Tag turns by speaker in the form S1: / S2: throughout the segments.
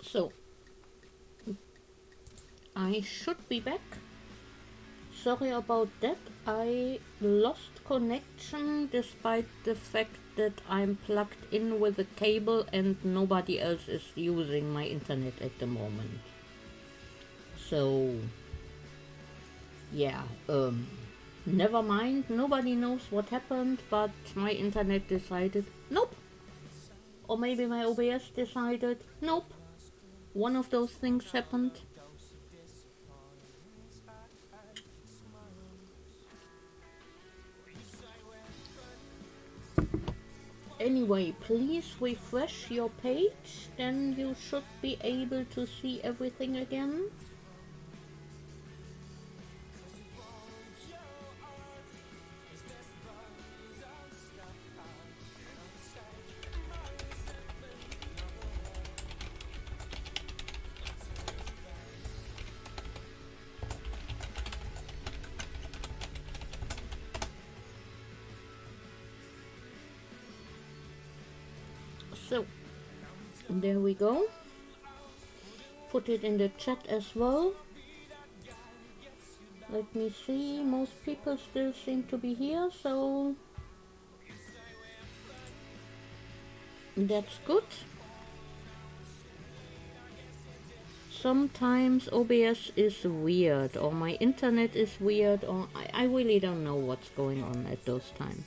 S1: So, I should be back. Sorry about that. I lost connection despite the fact that I'm plugged in with a cable and nobody else is using my internet at the moment. So, yeah, never mind. Nobody knows what happened, but my internet decided nope. Or maybe my OBS decided nope. One of those things happened. Anyway, please refresh your page, then you should be able to see everything again. So, there we go. Put it in the chat as well. Let me see, most people still seem to be here, so that's good. Sometimes OBS is weird, or my internet is weird, or I really don't know what's going on at those times.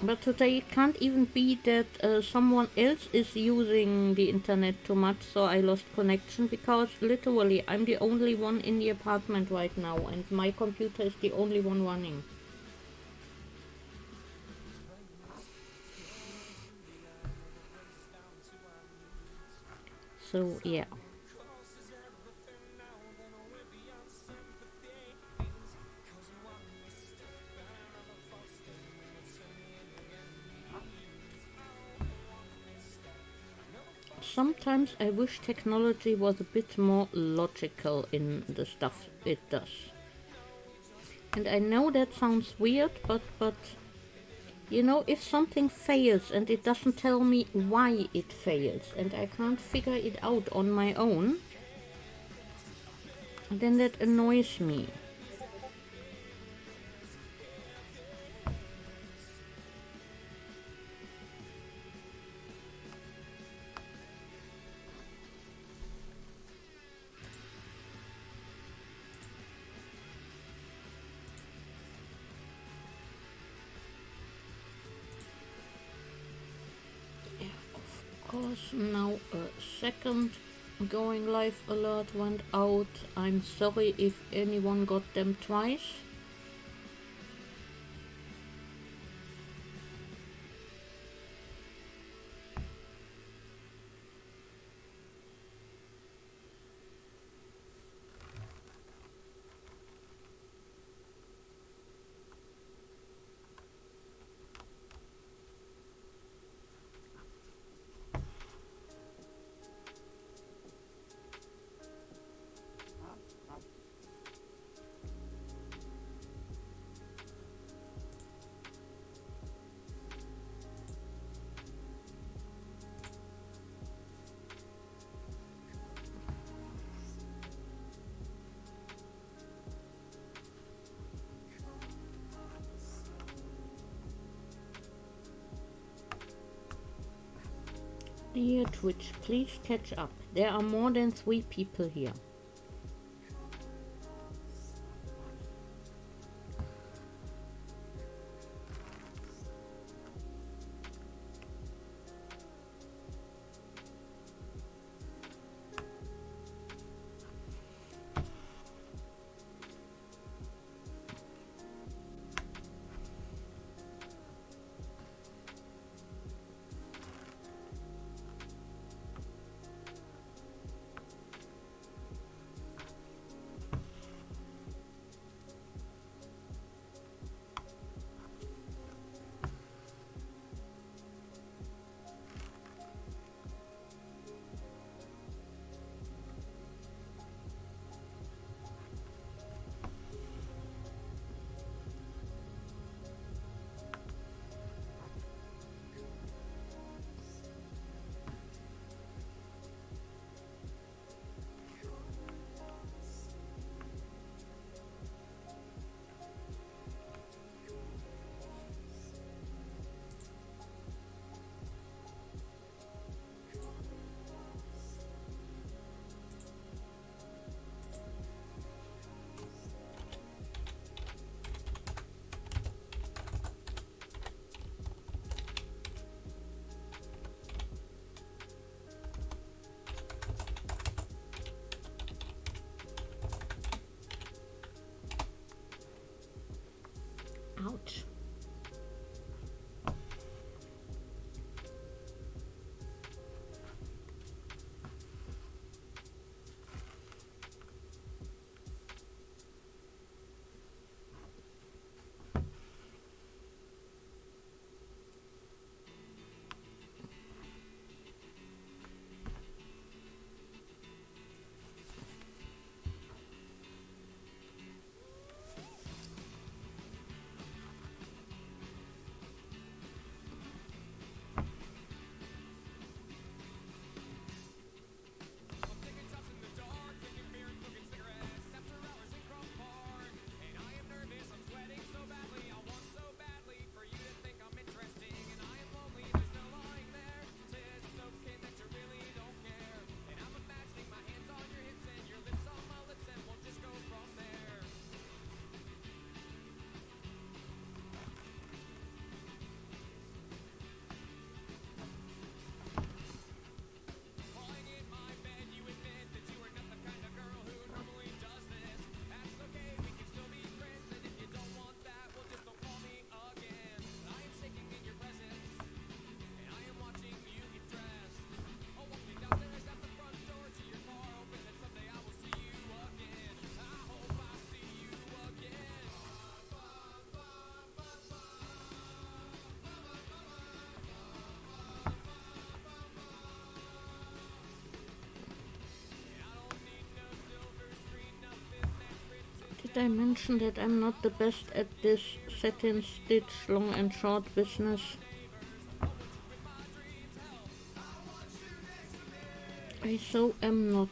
S1: But today it can't even be that someone else is using the internet too much, so I lost connection, because literally I'm the only one in the apartment right now and my computer is the only one running. So yeah. Sometimes I wish technology was a bit more logical in the stuff it does. And I know that sounds weird, but you know, if something fails and it doesn't tell me why it fails and I can't figure it out on my own, then that annoys me. Of course, now a second going live alert went out. I'm sorry if anyone got them twice. Dear Twitch, please catch up. There are more than 3 people here. Did I mention that I'm not the best at this satin stitch long and short business? I so am not.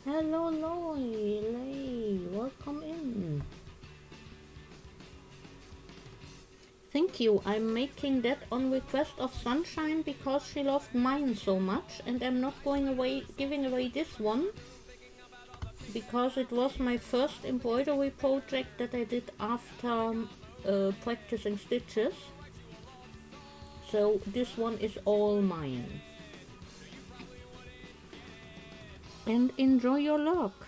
S1: Hello Lay, welcome in. Thank you. I'm making that on request of Sunshine because she loved mine so much, and I'm not giving away this one because it was my first embroidery project that I did after practicing stitches. So this one is all mine. And enjoy your luck.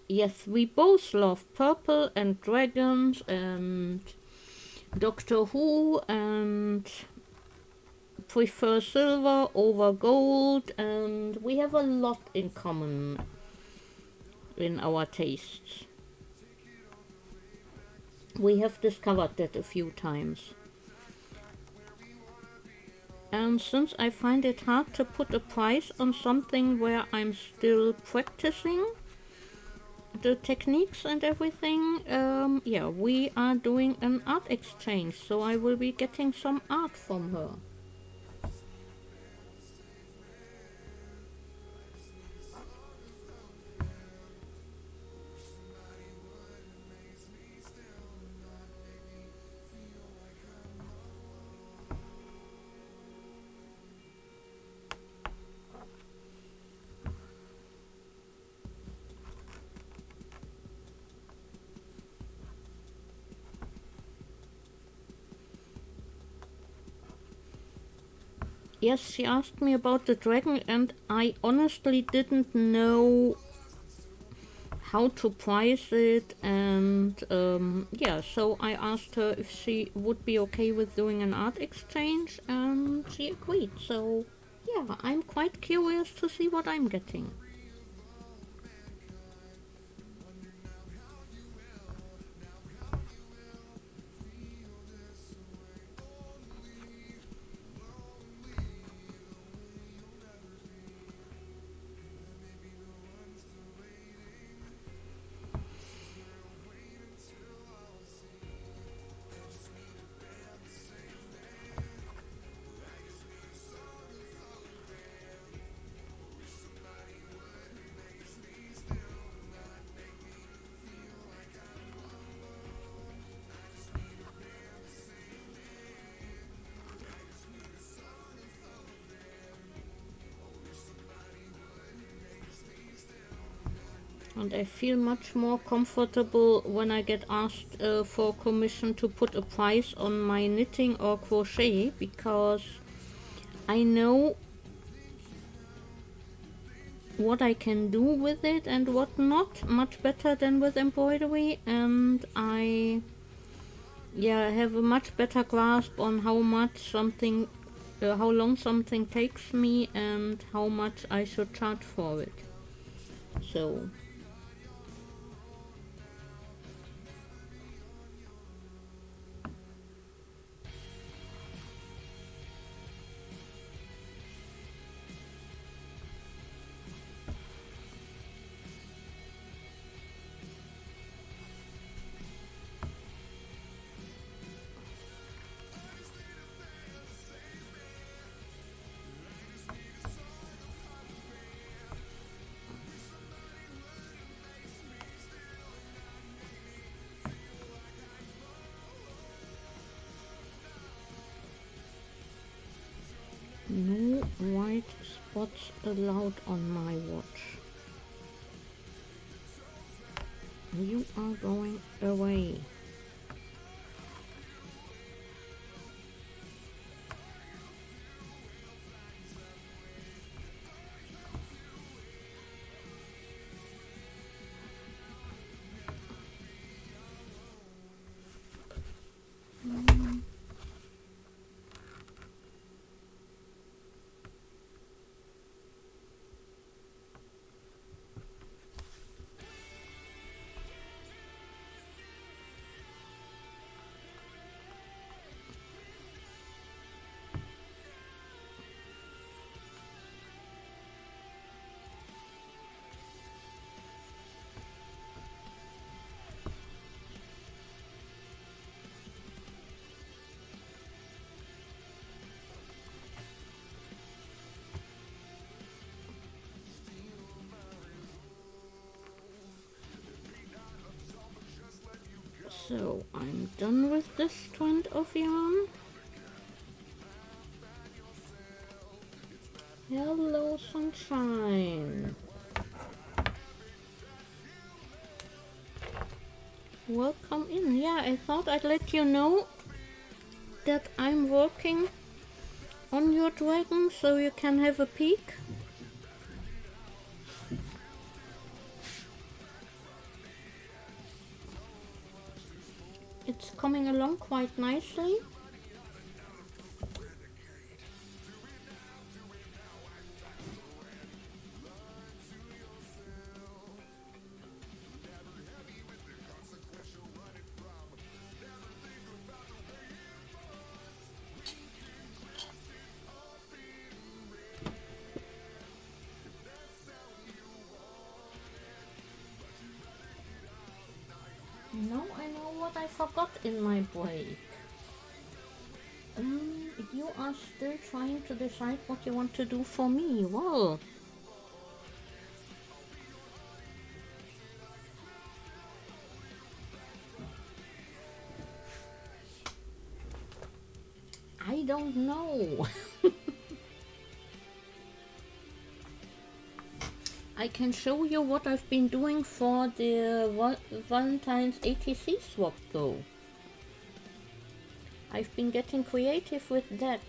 S1: Yes, we both love purple and dragons and Doctor Who and prefer silver over gold, and we have a lot in common in our tastes. We have discovered that a few times. And since I find it hard to put a price on something where I'm still practicing the techniques and everything, yeah, we are doing an art exchange, so I will be getting some art from her. Yes, she asked me about the dragon, and I honestly didn't know how to price it, and yeah, so I asked her if she would be okay with doing an art exchange, and she agreed. So yeah, I'm quite curious to see what I'm getting. And I feel much more comfortable when I get asked for commission to put a price on my knitting or crochet, because I know what I can do with it and what not much better than with embroidery, and I have a much better grasp on how long something takes me and how much I should charge for it. So no white spots allowed on my watch. You are going away. So I'm done with this strand of yarn. Hello, sunshine. Welcome in. Yeah, I thought I'd let you know that I'm working on your dragon so you can have a peek. It's coming along quite nicely. Now I know what I forgot in my break. You are still trying to decide what you want to do for me. Well, I don't know. I can show you what I've been doing for the Valentine's ATC swap though. I've been getting creative with that.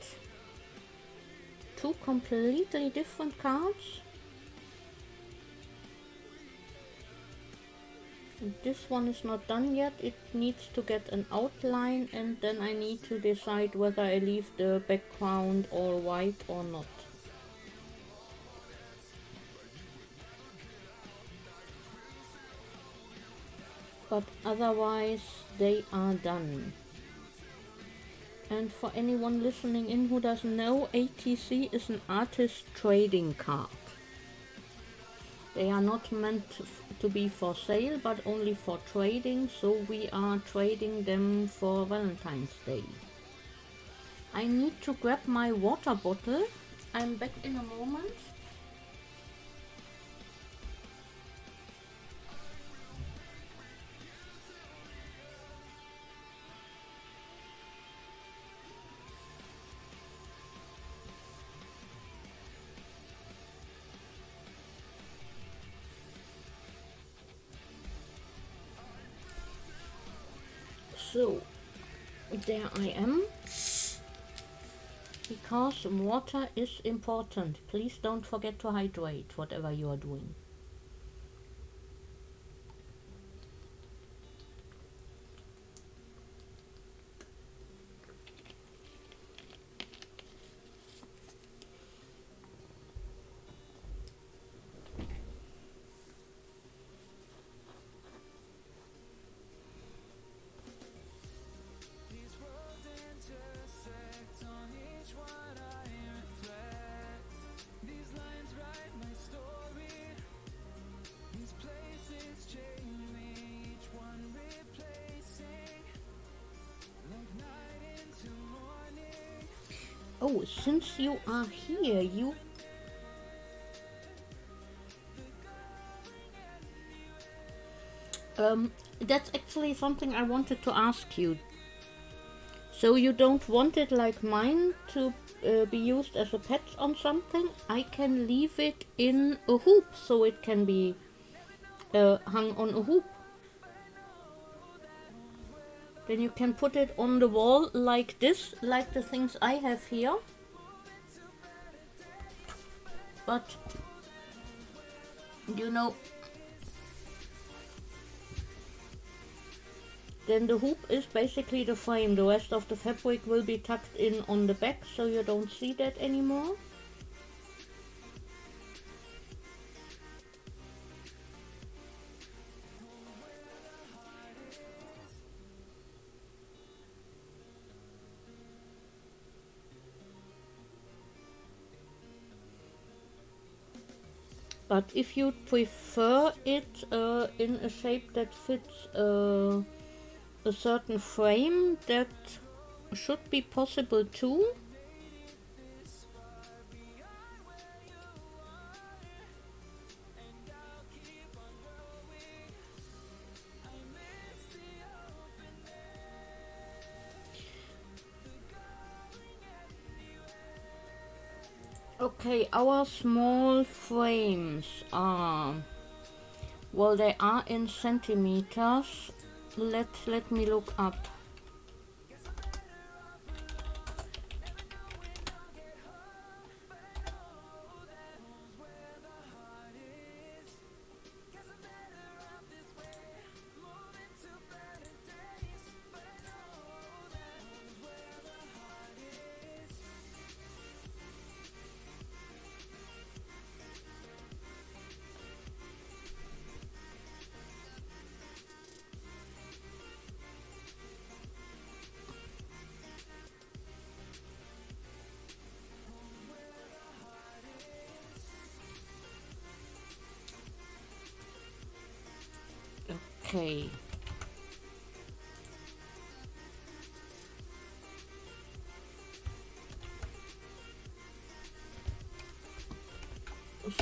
S1: Two completely different cards. And this one is not done yet. It needs to get an outline and then I need to decide whether I leave the background all white or not. But otherwise they are done. And for anyone listening in who doesn't know, ATC is an artist trading card. They are not meant to be for sale, but only for trading, so we are trading them for Valentine's Day. I need to grab my water bottle. I'm back in a moment. So, there I am, because water is important. Please don't forget to hydrate, whatever you are doing. Oh, since you are here, that's actually something I wanted to ask you. So you don't want it like mine to be used as a patch on something? I can leave it in a hoop, so it can be hung on a hoop. Then you can put it on the wall like this, like the things I have here. But, you know, then the hoop is basically the frame. The rest of the fabric will be tucked in on the back, so you don't see that anymore. But if you prefer it in a shape that fits a certain frame, that should be possible too. Okay, our small frames are, well, they are in centimeters. Let me look up. Okay.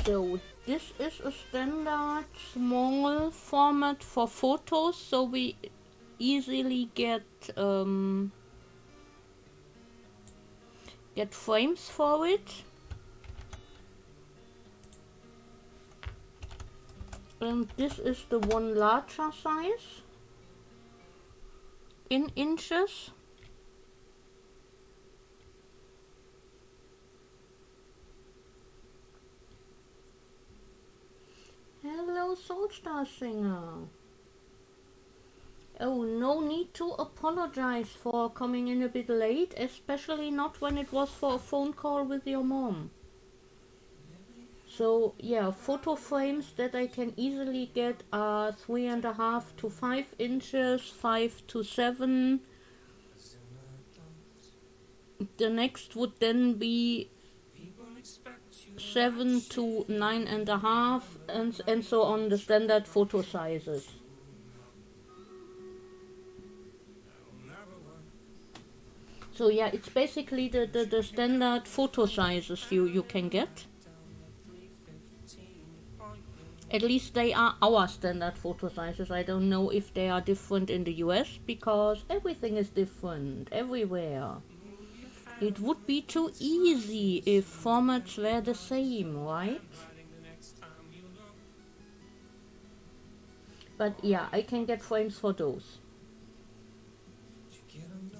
S1: So this is a standard small format for photos, so we easily get frames for it. And this is the one larger size in inches. Hello, Soulstar Singer. Oh, no need to apologize for coming in a bit late, especially not when it was for a phone call with your mom. So yeah, photo frames that I can easily get are 3.5 to 5 inches, 5 to 7. The next would then be 7 to 9.5, and so on, the standard photo sizes. So yeah, it's basically the standard photo sizes you can get. At least they are our standard photo sizes. I don't know if they are different in the US, because everything is different everywhere. It would be too easy if formats were the same, right? But yeah, I can get frames for those.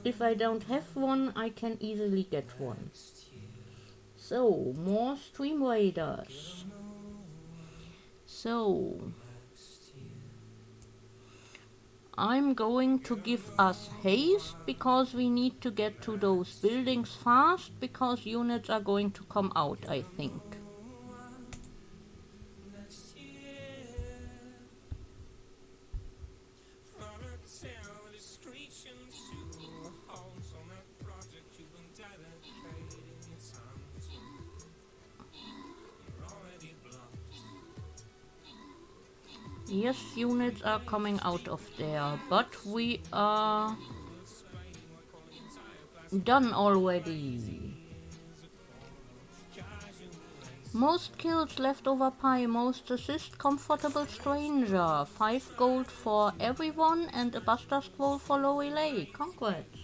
S1: If I don't have one, I can easily get one. So, more Stream Raiders. So, I'm going to give us haste because we need to get to those buildings fast, because units are going to come out, I think. Yes, units are coming out of there, but we are done already. Most kills, leftover pie, most assist, comfortable stranger. 5 gold for everyone and a buster scroll for low relay. Congrats.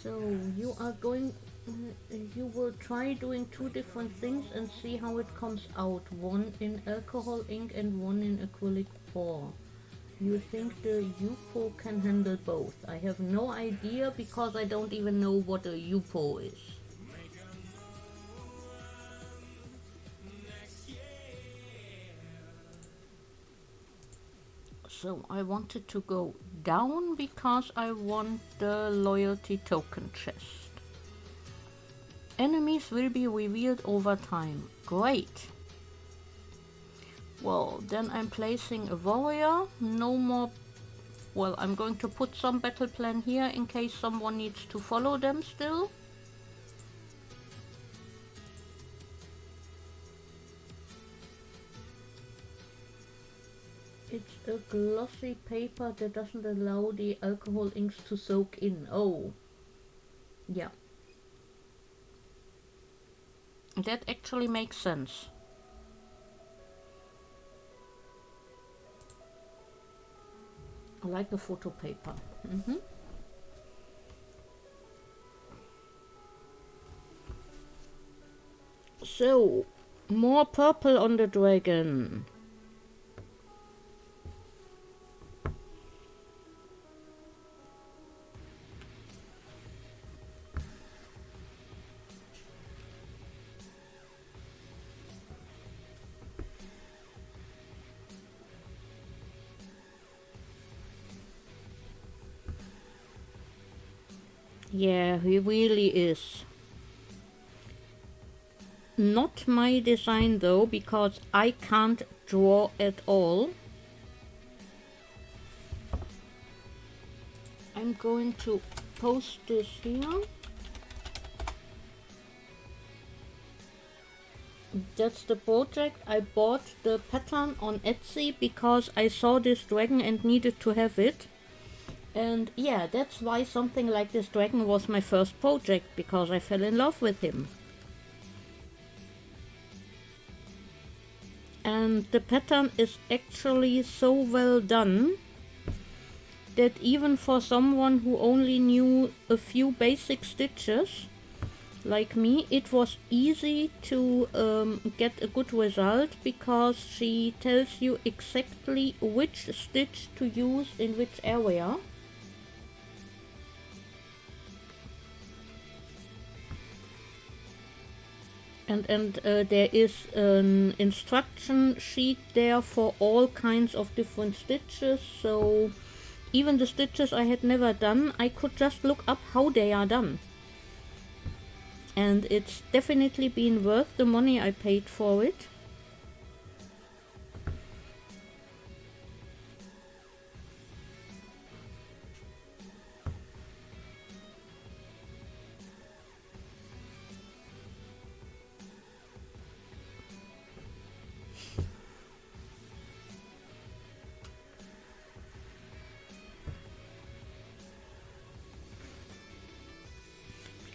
S1: So you are going You will try doing two different things and see how it comes out. One in alcohol ink and one in acrylic pour. You think the UPO can handle both? I have no idea because I don't even know what a UPO is. So I wanted to go down because I want the loyalty token chest. Enemies will be revealed over time. Great. Well, then I'm placing a warrior. No more. Well, I'm going to put some battle plan here in case someone needs to follow them still. It's a glossy paper that doesn't allow the alcohol inks to soak in. Oh. Yeah. That actually makes sense. I like the photo paper. So, more purple on the dragon. Yeah, he really is. Not my design though, because I can't draw at all. I'm going to post this here. That's the project. I bought the pattern on Etsy because I saw this dragon and needed to have it. And yeah, that's why something like this dragon was my first project, because I fell in love with him. And the pattern is actually so well done that even for someone who only knew a few basic stitches, like me, it was easy to get a good result, because she tells you exactly which stitch to use in which area. And there is an instruction sheet there for all kinds of different stitches, so even the stitches I had never done, I could just look up how they are done. And it's definitely been worth the money I paid for it.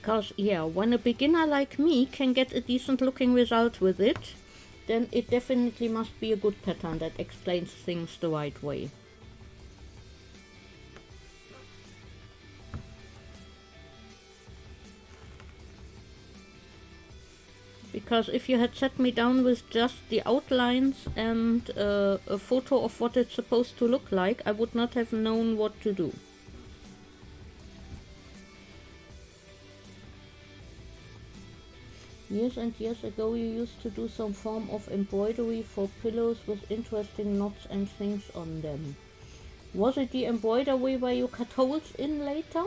S1: Because, yeah, when a beginner like me can get a decent looking result with it, then it definitely must be a good pattern that explains things the right way. Because if you had set me down with just the outlines and a photo of what it's supposed to look like, I would not have known what to do. Years and years ago you used to do some form of embroidery for pillows with interesting knots and things on them. Was it the embroidery where you cut holes in later?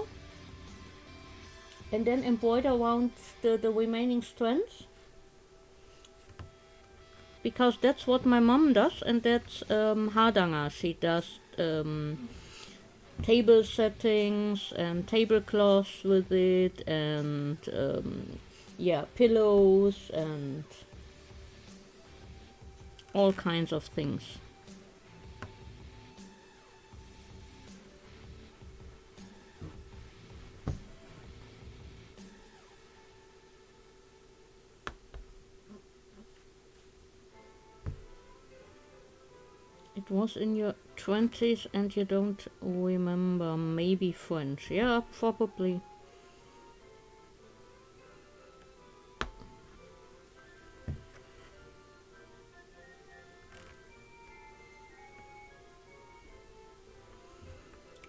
S1: And then embroider around the remaining strands? Because that's what my mom does, and that's Hardanger. She does table settings and tablecloths with it, and yeah, pillows and all kinds of things. It was in your 20s and you don't remember. Maybe French. Yeah, probably.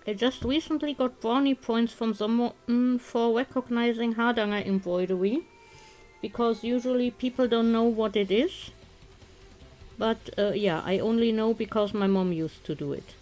S1: I just recently got brownie points from someone for recognizing Hardanger embroidery, because usually people don't know what it is. But yeah, I only know because my mom used to do it.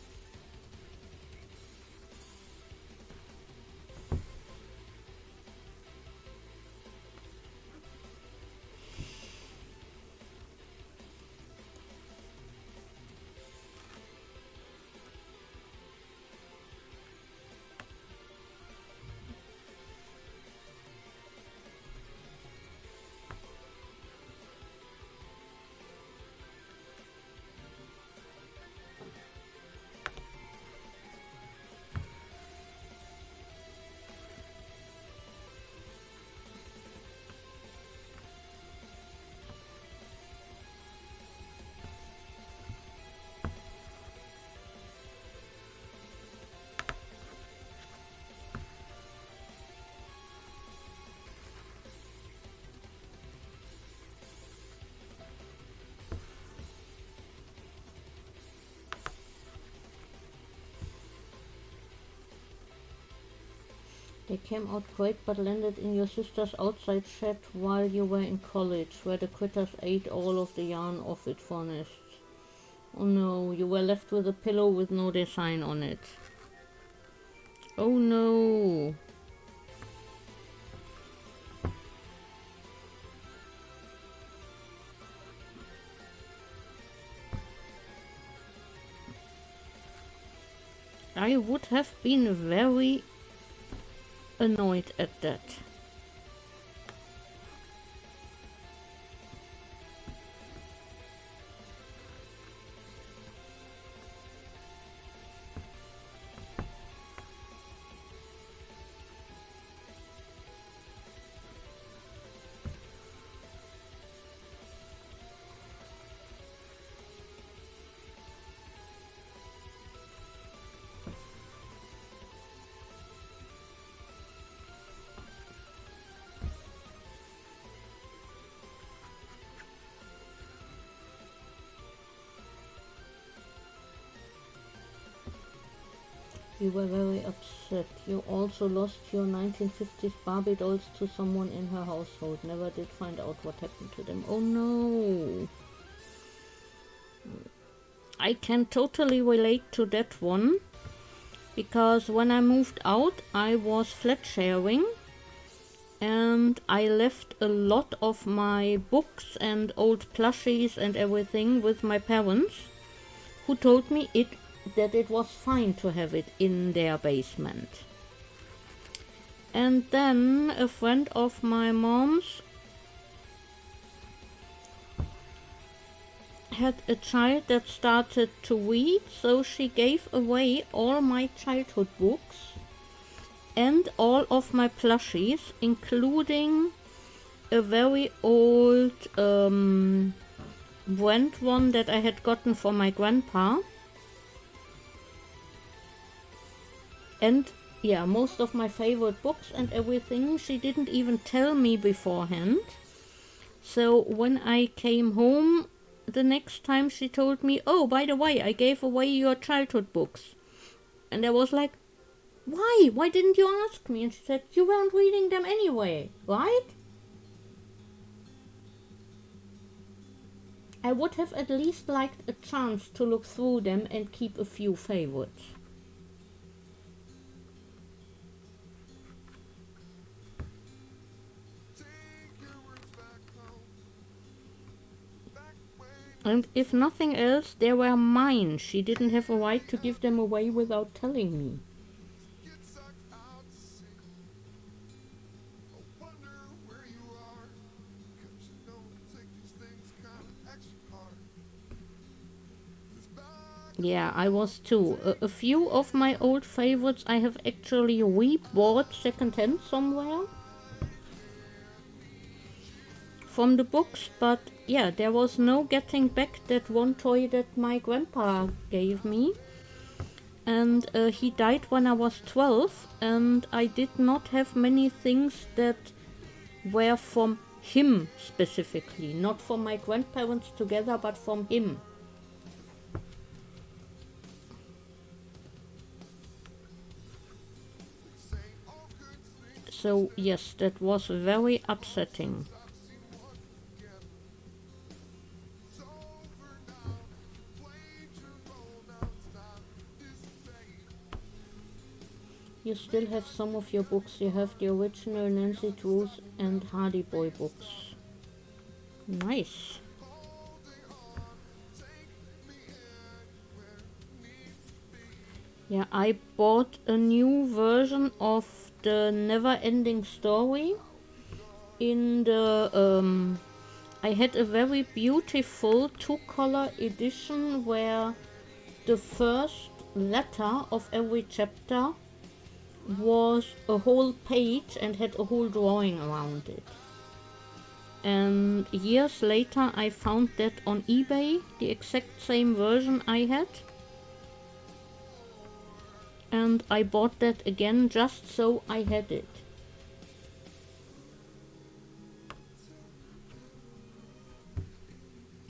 S1: They came out great but landed in your sister's outside shed while you were in college, where the critters ate all of the yarn off it for nests. Oh no, you were left with a pillow with no design on it. Oh no. I would have been very annoyed at that. You were very upset. You also lost your 1950s Barbie dolls to someone in her household. Never did find out what happened to them. Oh no. I can totally relate to that one, because when I moved out I was flat sharing and I left a lot of my books and old plushies and everything with my parents, who told me that it was fine to have it in their basement. And then a friend of my mom's had a child that started to read, so she gave away all my childhood books and all of my plushies, including a very old brand one that I had gotten for my grandpa. And yeah, most of my favorite books and everything. She didn't even tell me beforehand. So when I came home the next time, she told me, oh, by the way, I gave away your childhood books. And I was like, why? Why didn't you ask me? And she said, you weren't reading them anyway, right? I would have at least liked a chance to look through them and keep a few favorites. And if nothing else, they were mine. She didn't have a right to give them away without telling me. Yeah, I was too. A few of my old favorites I have actually re-bought secondhand somewhere from the books, but yeah, there was no getting back that one toy that my grandpa gave me. And he died when I was 12, and I did not have many things that were from him specifically. Not from my grandparents together, but from him. So yes, that was very upsetting. You still have some of your books. You have the original Nancy Drews and Hardy Boy books. Nice. Yeah, I bought a new version of the Never Ending Story in the I had a very beautiful two-color edition where the first letter of every chapter was a whole page and had a whole drawing around it. And years later I found that on eBay, the exact same version I had. And I bought that again just so I had it.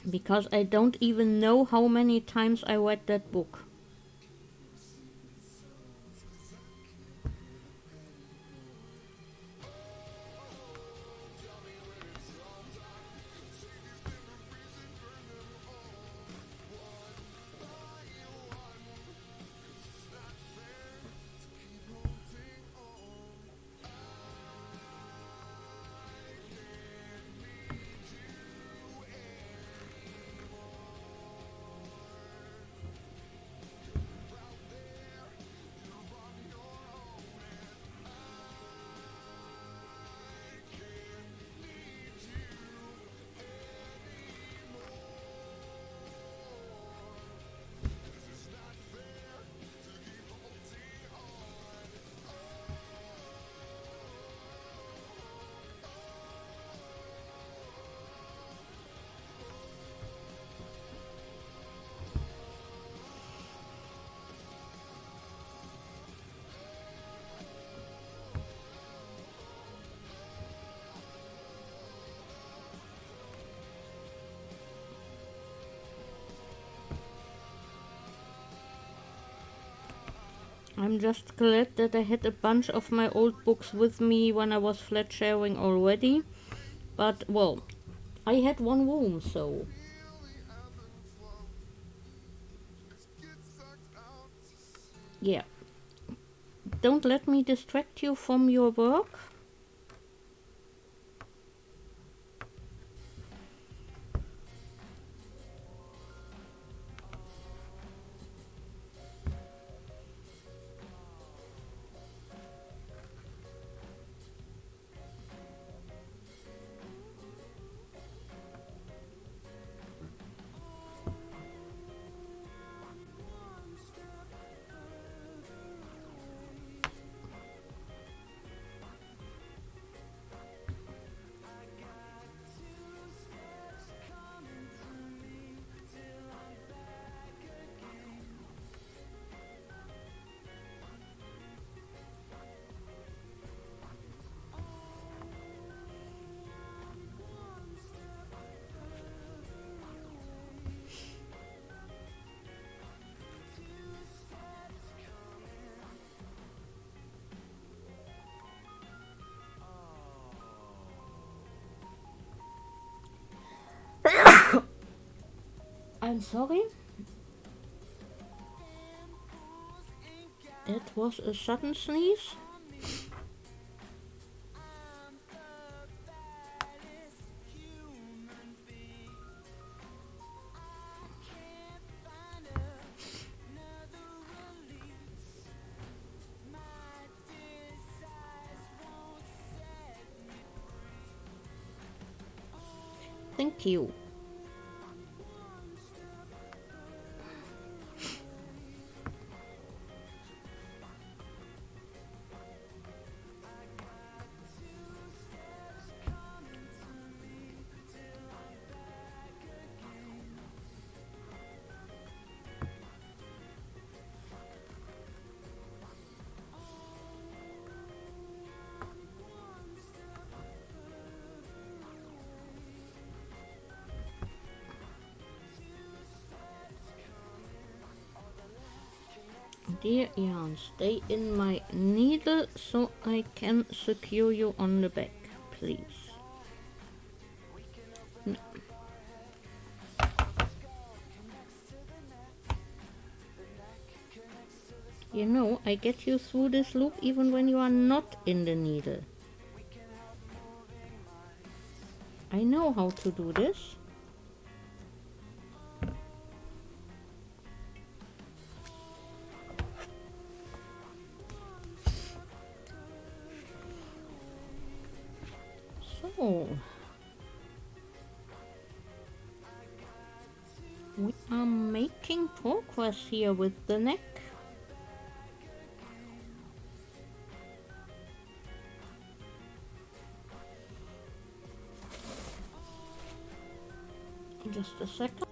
S1: Because I don't even know how many times I read that book. I'm just glad that I had a bunch of my old books with me when I was flat sharing already. But, well, I had one room, so... Yeah. Don't let me distract you from your work. I'm sorry. That was a sudden sneeze. Thank you. Dear yarn, stay in my needle so I can secure you on the back, please. No. You know, I get you through this loop even when you are not in the needle. I know how to do this. So, we are making progress here with the neck. Just a second.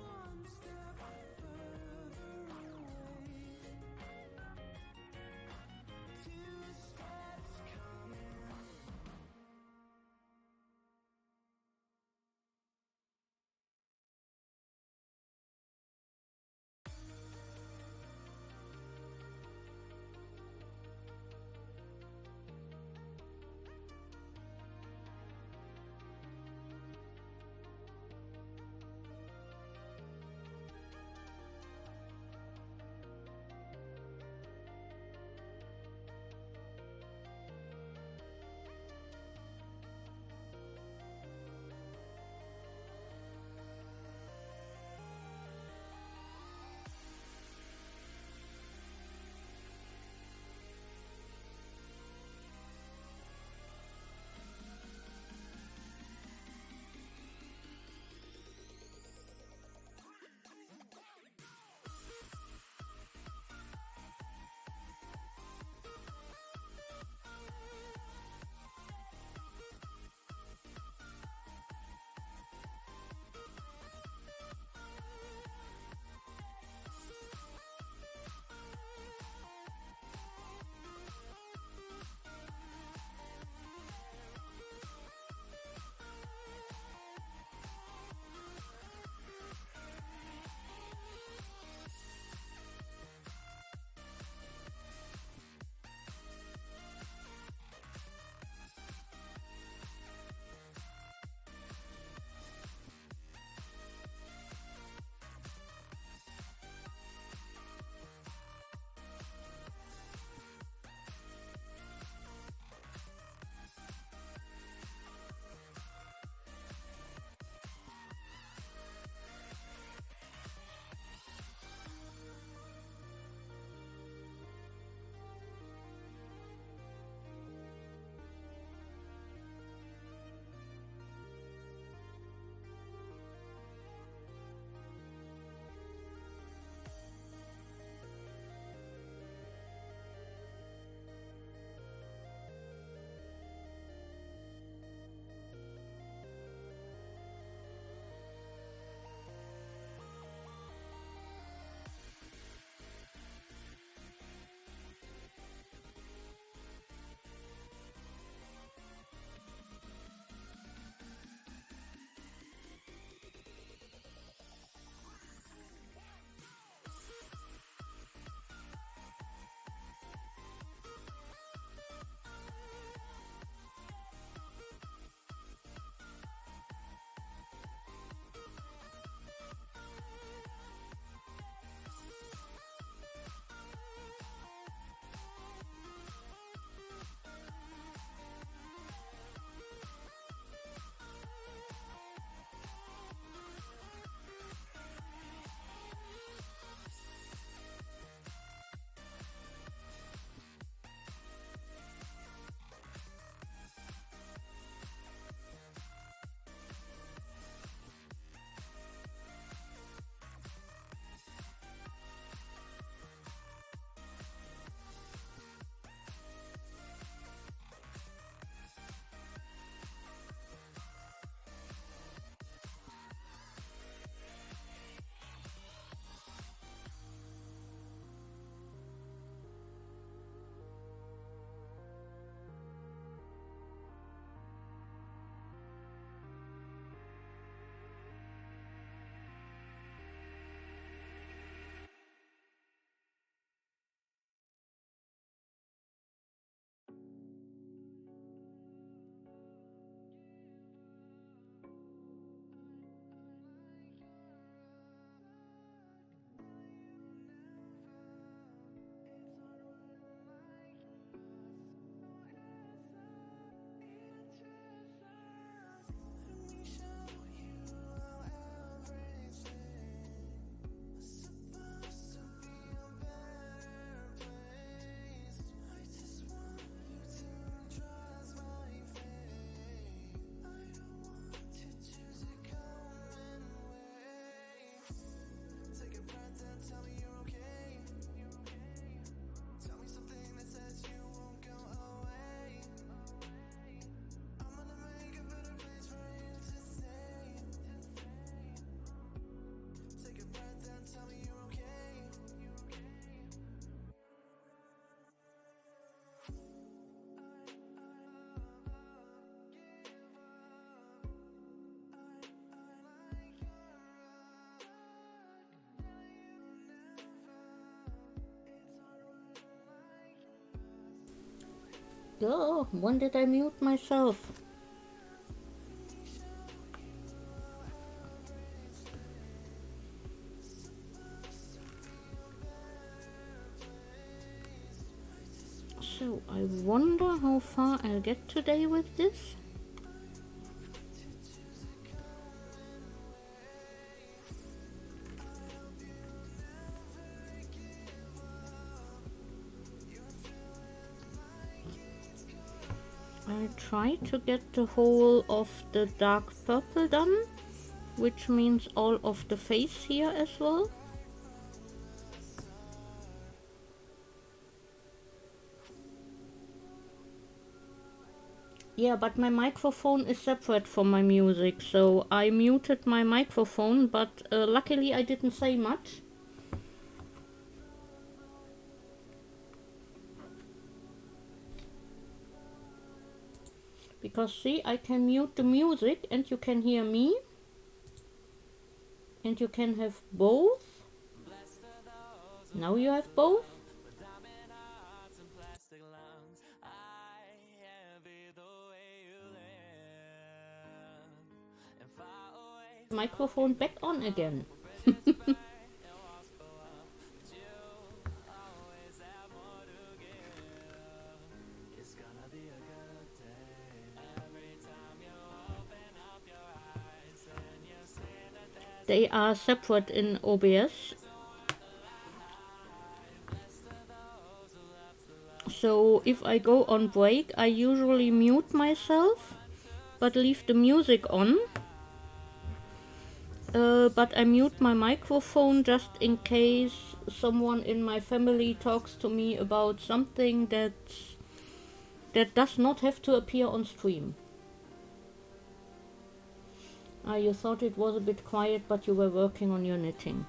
S1: Oh, when did I mute myself? So, I wonder how far I'll get today with this. I'll try to get the whole of the dark purple done, which means all of the face here as well. Yeah, but my microphone is separate from my music, so I muted my microphone, but luckily I didn't say much. Because see, I can mute the music and you can hear me. And you can have both. Now you have both. Microphone back on again. They are separate in OBS. So if I go on break, I usually mute myself, but leave the music on. But I mute my microphone just in case someone in my family talks to me about something that does not have to appear on stream. You thought it was a bit quiet, but you were working on your knitting.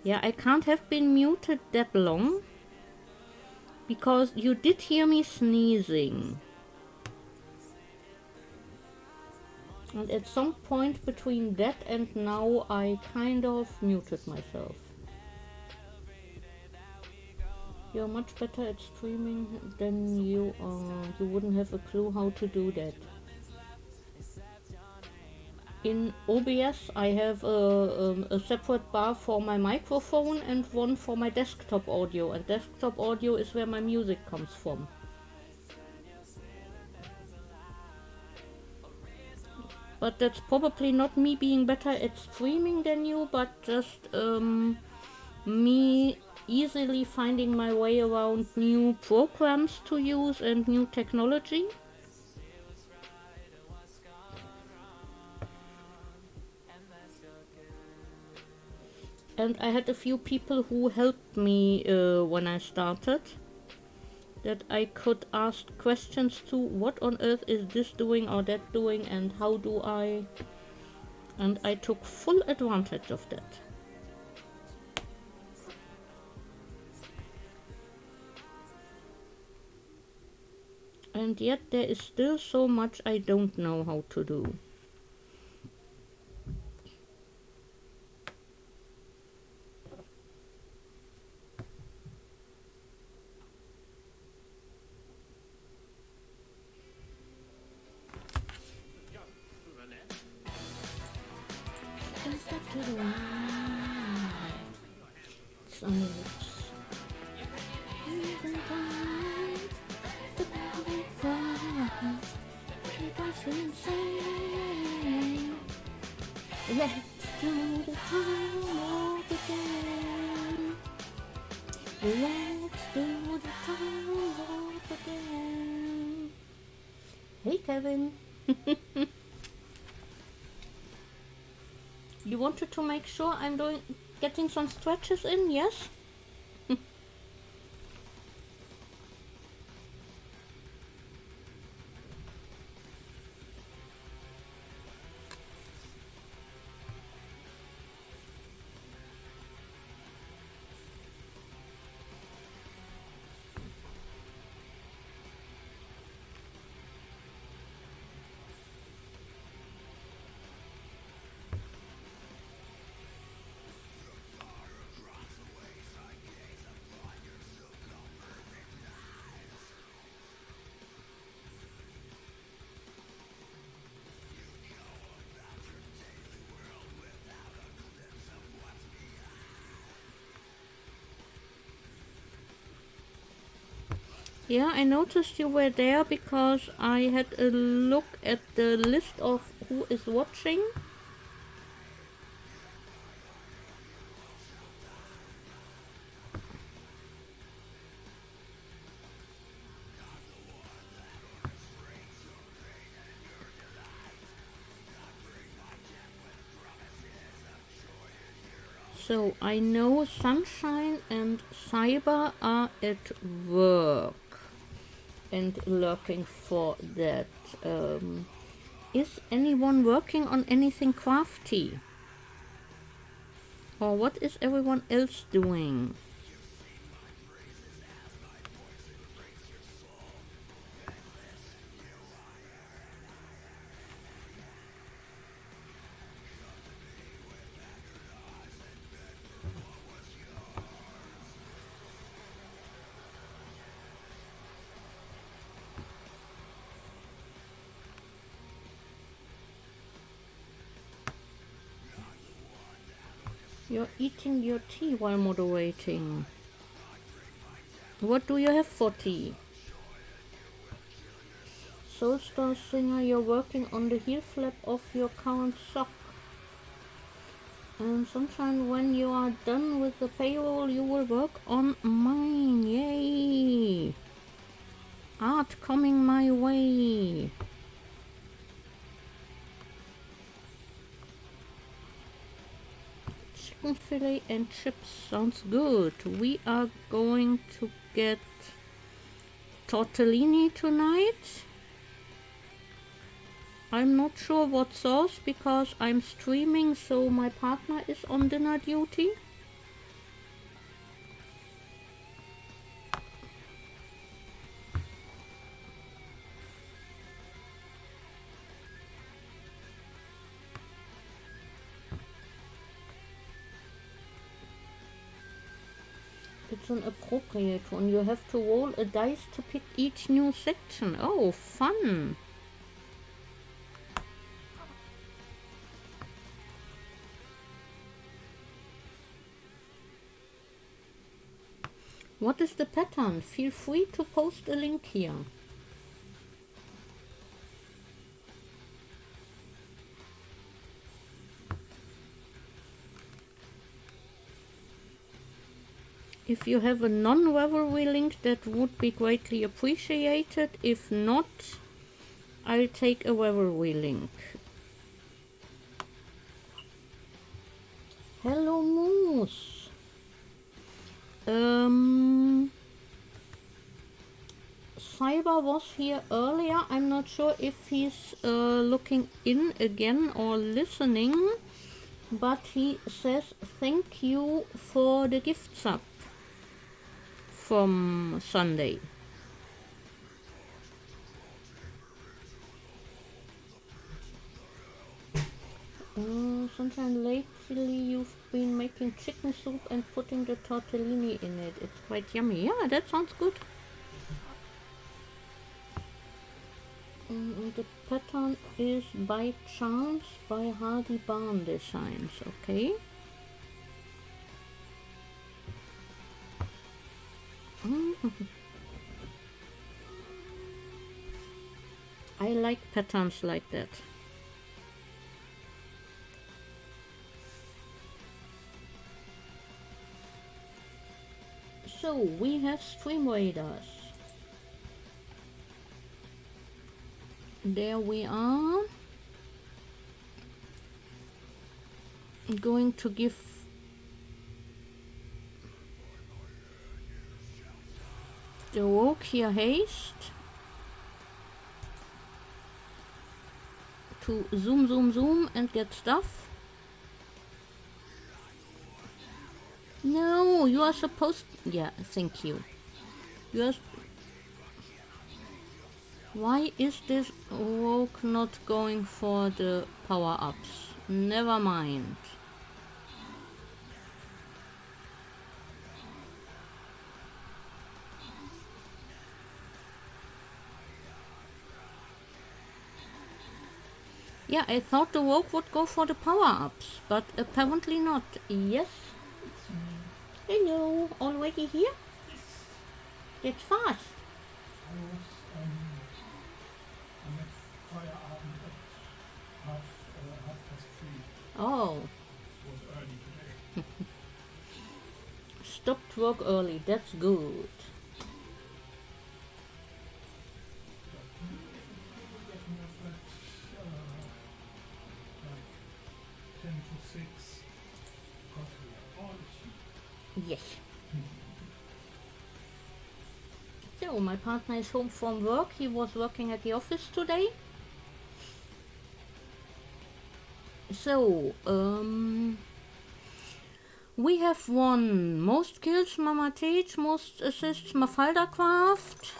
S1: Yeah, I can't have been muted that long, because you did hear me sneezing. And at some point between that and now, I kind of muted myself. You're much better at streaming than you are. You wouldn't have a clue how to do that. In OBS I have a separate bar for my microphone and one for my desktop audio, and desktop audio is where my music comes from. But that's probably not me being better at streaming than you, but just me easily finding my way around new programs to use and new technology. And I had a few people who helped me when I started, that I could ask questions to, what on earth is this doing or that doing, and how do I... And I took full advantage of that. And yet there is still so much I don't know how to do. It's on the lips. Let's do the time walk again. Let's do the time walk again. Hey Kevin. You wanted to make sure I'm getting some stretches in, yes? Yeah, I noticed you were there because I had a look at the list of who is watching. So I know Sunshine and Cyber are at work and lurking for that. Is anyone working on anything crafty? Or what is everyone else doing? You're eating your tea while moderating. What do you have for tea? Soulstar Singer, you're working on the heel flap of your current sock. And Sunshine, when you are done with the payroll, you will work on mine. Yay! Art coming my way. Chicken fillet and chips sounds good. We are going to get tortellini tonight. I'm not sure what sauce because I'm streaming, so my partner is on dinner duty. It's an appropriate one. You have to roll a dice to pick each new section. Oh, fun! What is the pattern? Feel free to post a link here. If you have a non-Ravelry link, that would be greatly appreciated. If not, I'll take a Ravelry link. Hello, Moose. Cyber was here earlier. I'm not sure if he's looking in again or listening, but he says thank you for the gift sub from Sunday. Sometime lately you've been making chicken soup and putting the tortellini in it. It's quite yummy. Yeah, that sounds good. The pattern is by chance by Hardy Barn Designs. Okay. I like patterns like that. So we have Stream Raiders. There we are. I'm going to give the rogue here haste to zoom and get stuff. No, you are supposed... Yeah, thank you. You are... Why is this rogue not going for the power-ups? Never mind. Yeah, I thought the rogue would go for the power-ups, but apparently not. Yes. Hello, already here? That's fast.
S2: was am at Feierabend at half past 3.
S1: Oh,
S2: It was early today.
S1: stopped work early. That's good.
S2: But people getting up at like 10 to 6 because we are all cheap.
S1: Yes. So my partner is home from work. He was working at the office today. So, we have won most kills, Mama Teach, most assists, Mafalda Craft.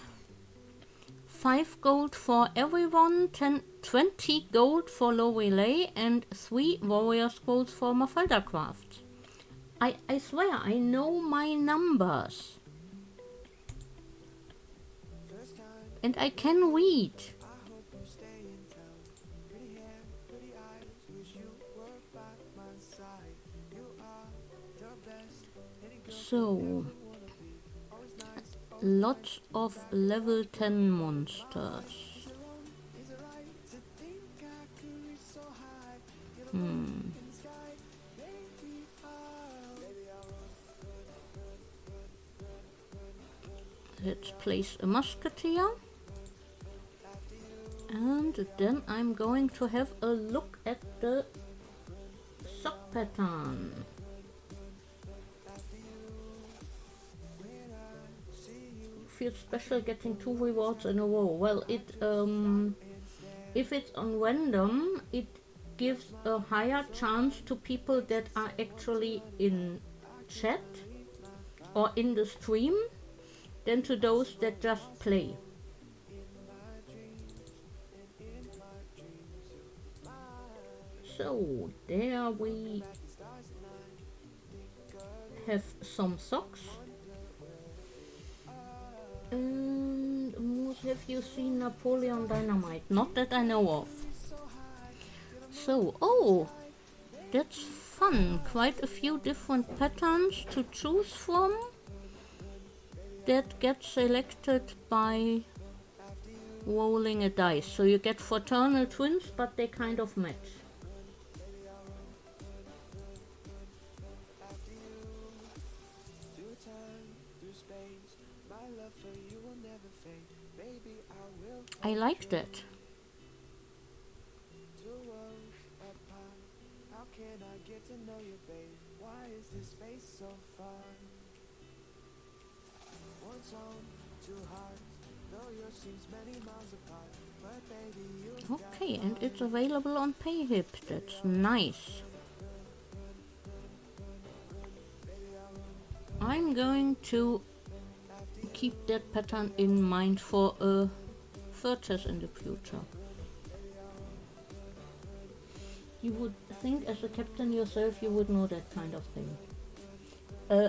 S1: 5 gold for everyone, 20 gold for low relay, and 3 warrior scrolls for Mafalda Craft. I swear, I know my numbers. And I can read. So, lots of level 10 monsters. Let's place a musketeer. And then I'm going to have a look at the sock pattern. Feels special getting 2 rewards in a row. Well, if it's on random, it gives a higher chance to people that are actually in chat or in the stream than to those that just play. So there we have some socks. And have you seen Napoleon Dynamite? Not that I know of. So, oh, that's fun. Quite a few different patterns to choose from that get selected by rolling a dice. So you get fraternal twins, but they kind of match. I like that. Okay, and it's available on PayHip. That's nice. I'm going to keep that pattern in mind for a purchase in the future. You would think as a captain yourself you would know that kind of thing.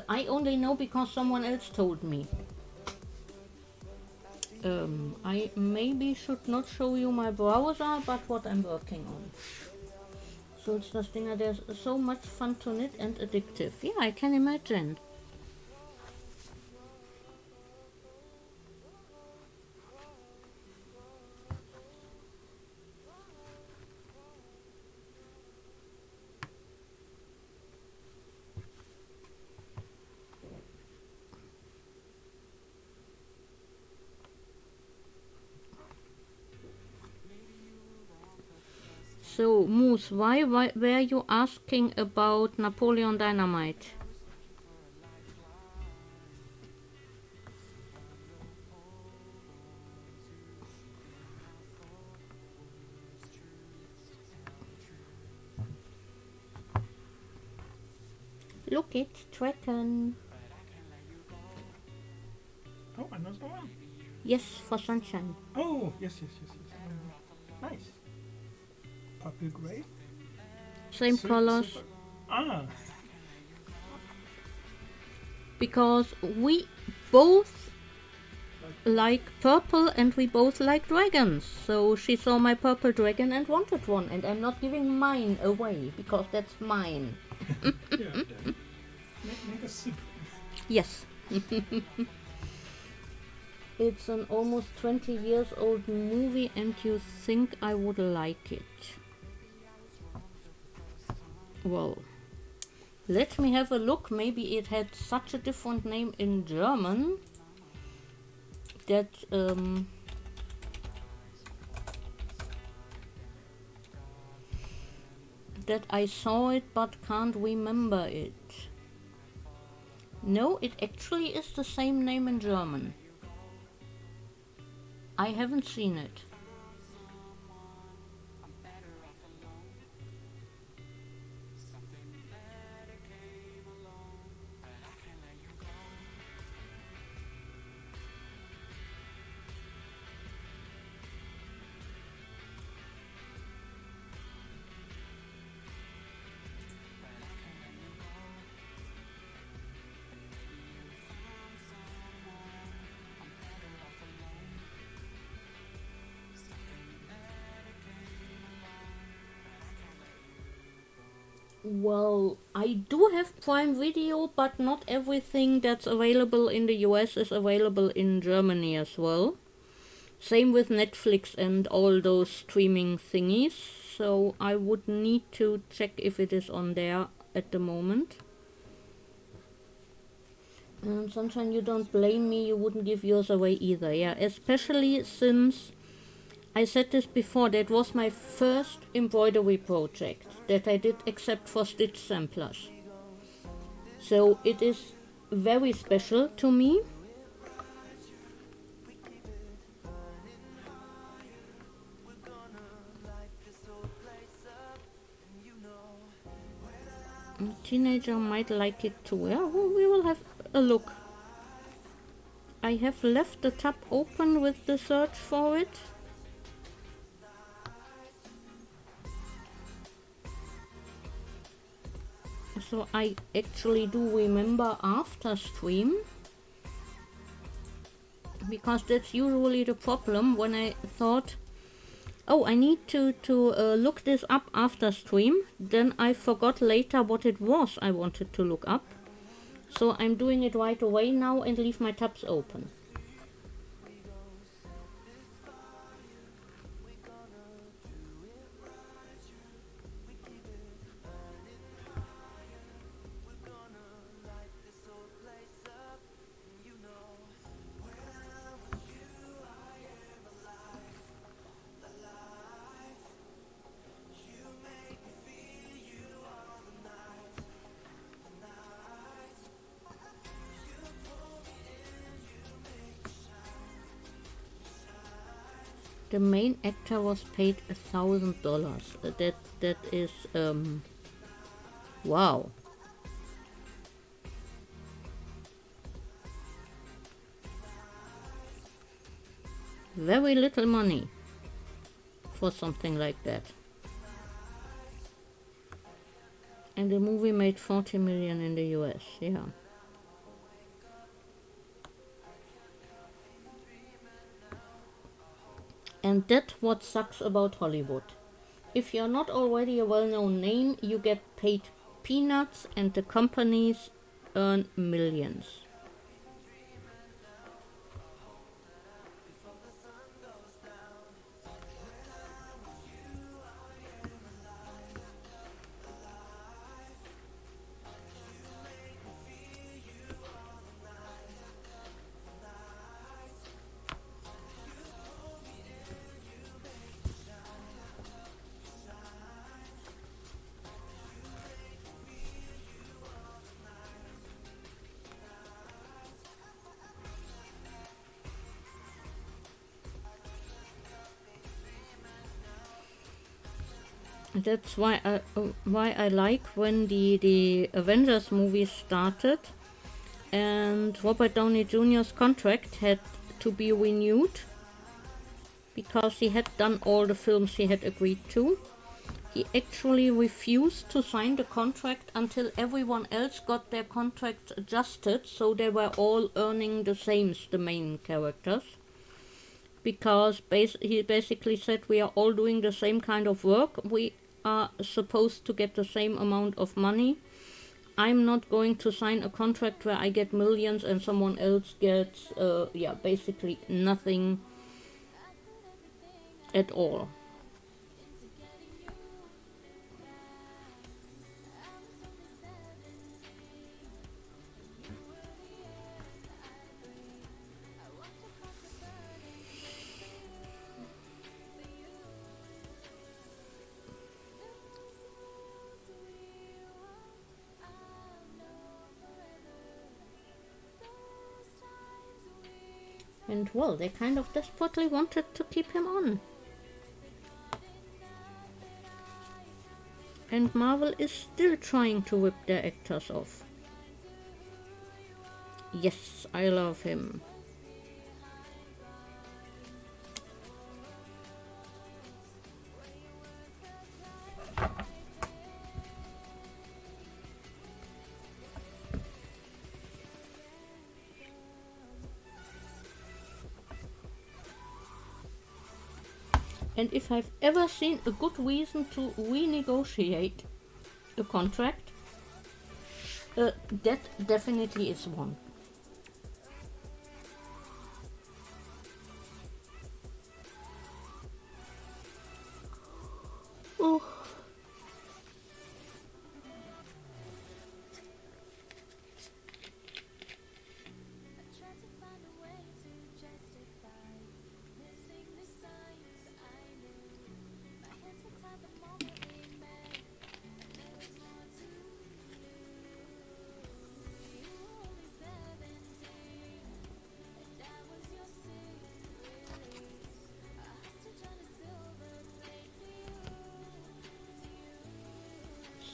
S1: I only know because someone else told me. I maybe should not show you my browser, but what I'm working on. So it's just thing that there's so much fun to knit and addictive. Yeah, I can imagine. So, Moose, why were you asking about Napoleon Dynamite? Look it, Dragon.
S2: Oh, another one.
S1: Yes, for sunshine.
S2: Oh, yes. Nice. Purple gray.
S1: Same colors.
S2: Super. Ah.
S1: Because we both like purple and we both like dragons. So she saw my purple dragon and wanted one, and I'm not giving mine away because that's mine.
S2: Yeah. Make a sip.
S1: Yes. It's an almost 20 years old movie and you think I would like it. Well, let me have a look. Maybe it had such a different name in German that that I saw it but can't remember it. No, it actually is the same name in German. I haven't seen it. Well, I do have Prime Video, but not everything that's available in the US is available in Germany as well. Same with Netflix and all those streaming thingies, so I would need to check if it is on there at the moment. And Sunshine, you don't blame me, you wouldn't give yours away either. Yeah, especially since I said this before, that was my first embroidery project that I did except for stitch samplers. So it is very special to me. A teenager might like it too. Yeah, well, we will have a look. I have left the tab open with the search for it. So I actually do remember after stream, because that's usually the problem when I thought, oh, I need to look this up after stream, then I forgot later what it was I wanted to look up. So I'm doing it right away now and leave my tabs open. The main actor was paid $1,000. That is wow. Very little money for something like that. And the movie made 40 million in the US, yeah. And that's what sucks about Hollywood. If you're not already a well-known name, you get paid peanuts and the companies earn millions. That's why I like when the Avengers movies started and Robert Downey Jr.'s contract had to be renewed because he had done all the films he had agreed to. He actually refused to sign the contract until everyone else got their contracts adjusted, so they were all earning the same, the main characters. Because he basically said, we are all doing the same kind of work, we are supposed to get the same amount of money. I'm not going to sign a contract where I get millions and someone else gets, basically nothing at all. And well, they kind of desperately wanted to keep him on. And Marvel is still trying to whip their actors off. Yes, I love him. And if I've ever seen a good reason to renegotiate a contract, that definitely is one. Oh.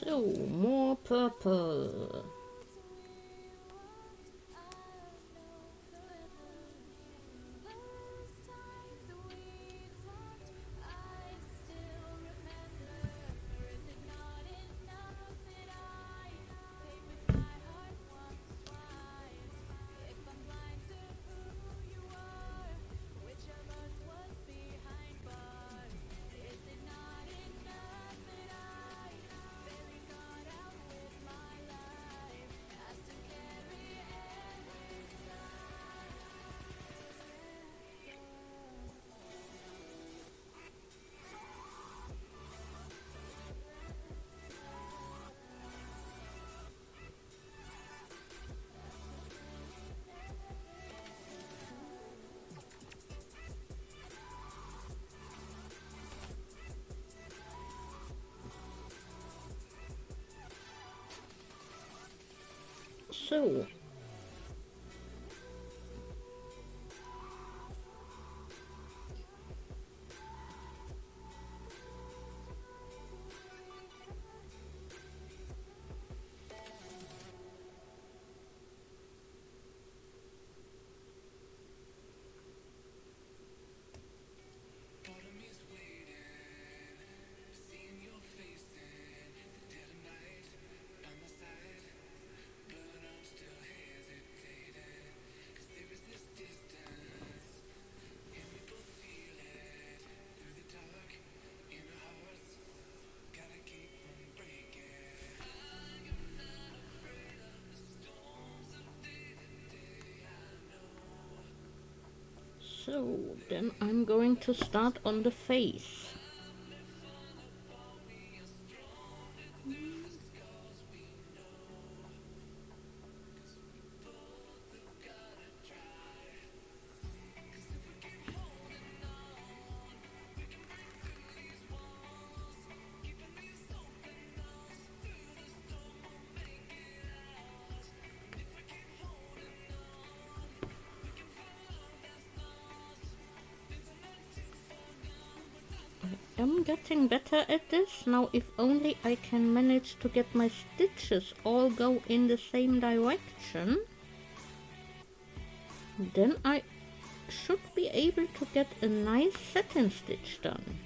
S1: So, more purple. So, then I'm going to start on the face. I'm getting better at this. Now if only I can manage to get my stitches all go in the same direction, then I should be able to get a nice satin stitch done.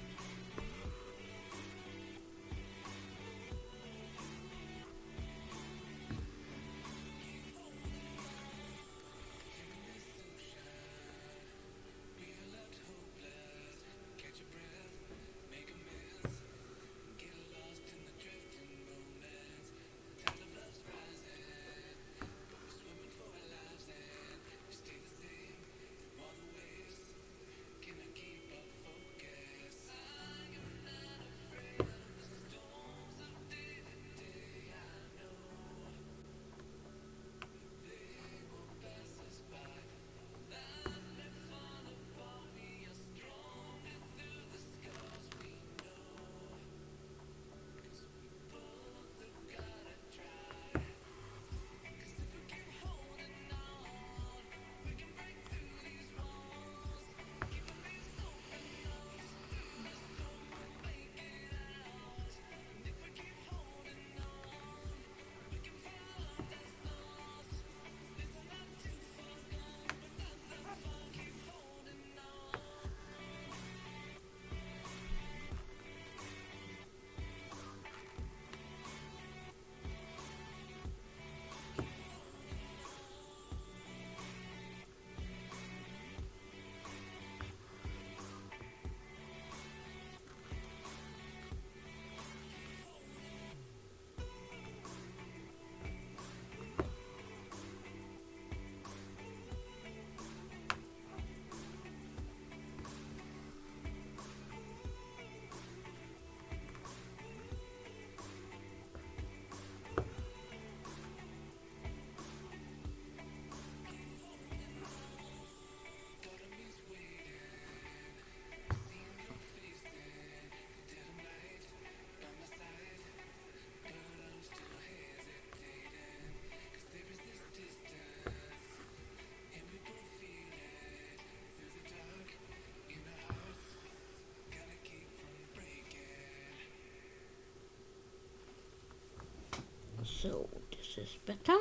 S1: So this is better.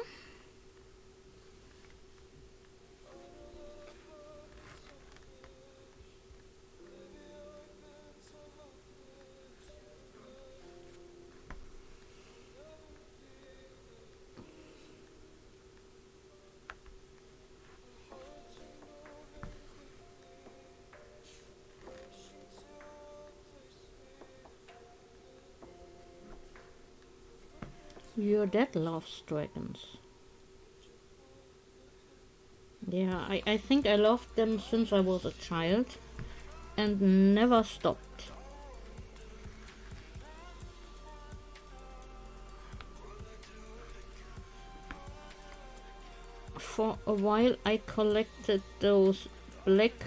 S1: Your dad loves dragons. Yeah, I think I loved them since I was a child and never stopped. For a while I collected those black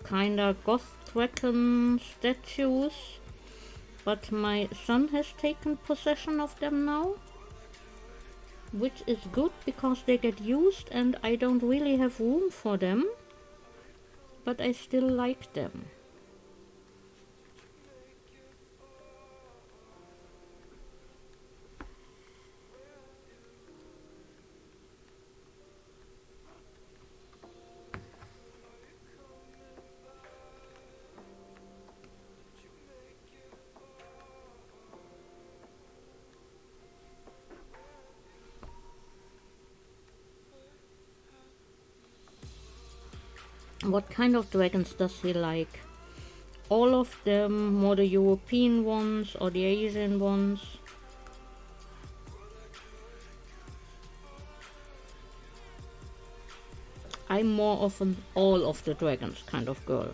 S1: kinda goth dragon statues, but my son has taken possession of them now, which is good because they get used and I don't really have room for them, but I still like them. What kind of dragons does he like? All of them, more the European ones or the Asian ones? I'm more of an all of the dragons kind of girl.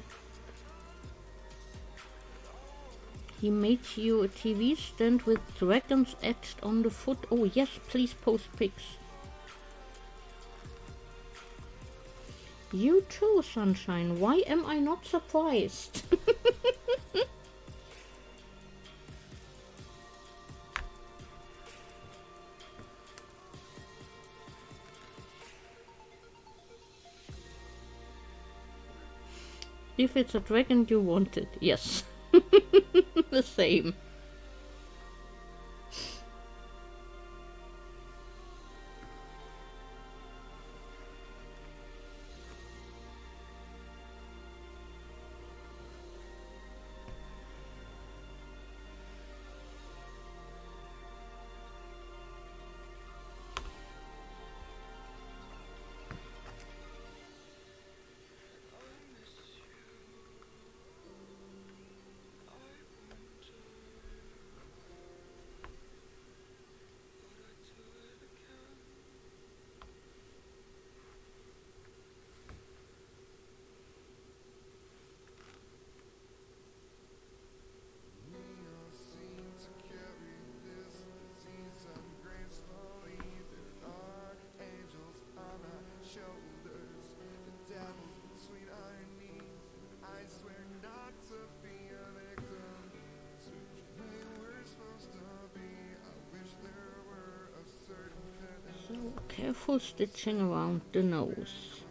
S1: He made you a TV stand with dragons etched on the foot. Oh yes, please post pics. You too, Sunshine. Why am I not surprised? If it's a dragon you want it, yes. The same. Careful stitching around the nose.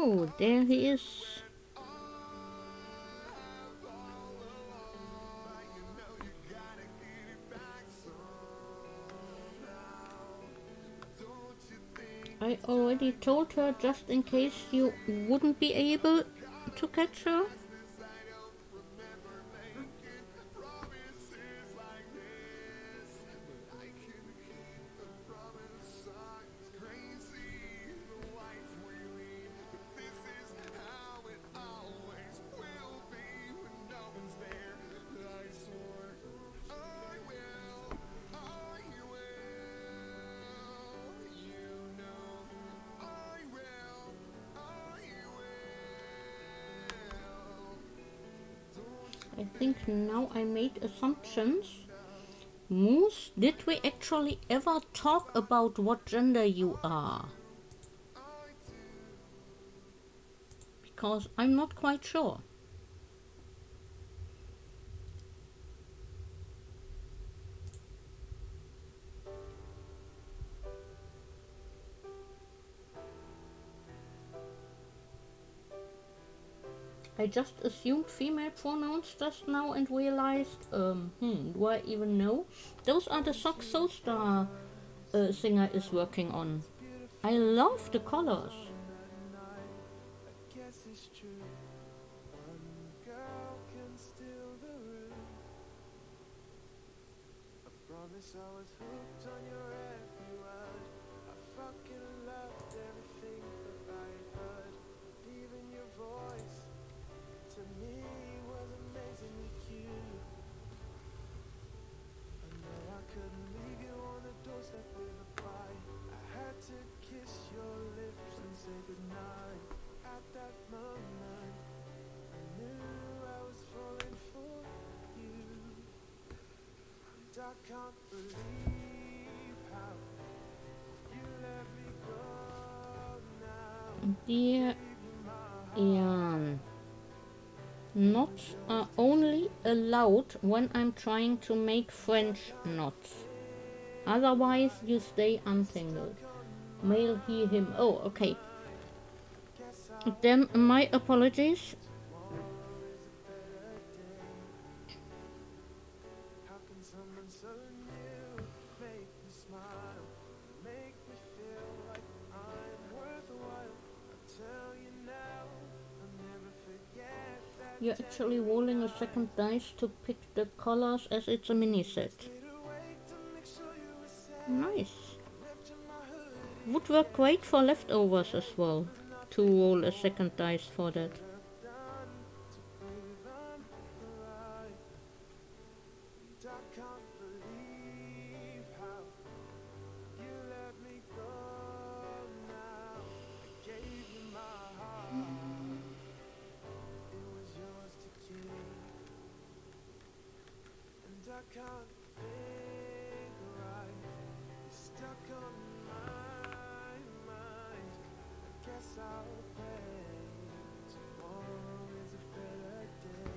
S1: Oh, there he is. I already told her just in case you wouldn't be able to catch her. I think now I made assumptions. Moose, did we actually ever talk about what gender you are? Because I'm not quite sure. I just assumed female pronouns just now and realized, do I even know? Those are the socks Soulstar singer is working on. I love the colors.
S3: I was hooked on your every word. I fucking loved everything that I heard. Even your voice to me was amazingly cute. I know I couldn't leave you on the doorstep with a bite. I had to kiss your lips and say goodnight. At that moment, I knew I was falling for you. And I can't believe how you let me go now.
S1: Dear Ian, knots are only allowed when I'm trying to make French knots. Otherwise, you stay untangled. Male, he, him. Oh, okay. Then my apologies.
S3: How can someone so new make me smile, make me feel like I'm worthwhile? I tell you now, I'll never forget that.
S1: You're actually rolling a second dice to pick the colors as it's a mini set. Nice. Would work great for leftovers as well, to roll a second dice for that.
S3: I can't think right. You're stuck on my mind. I guess I'll pray. Tomorrow is a better day.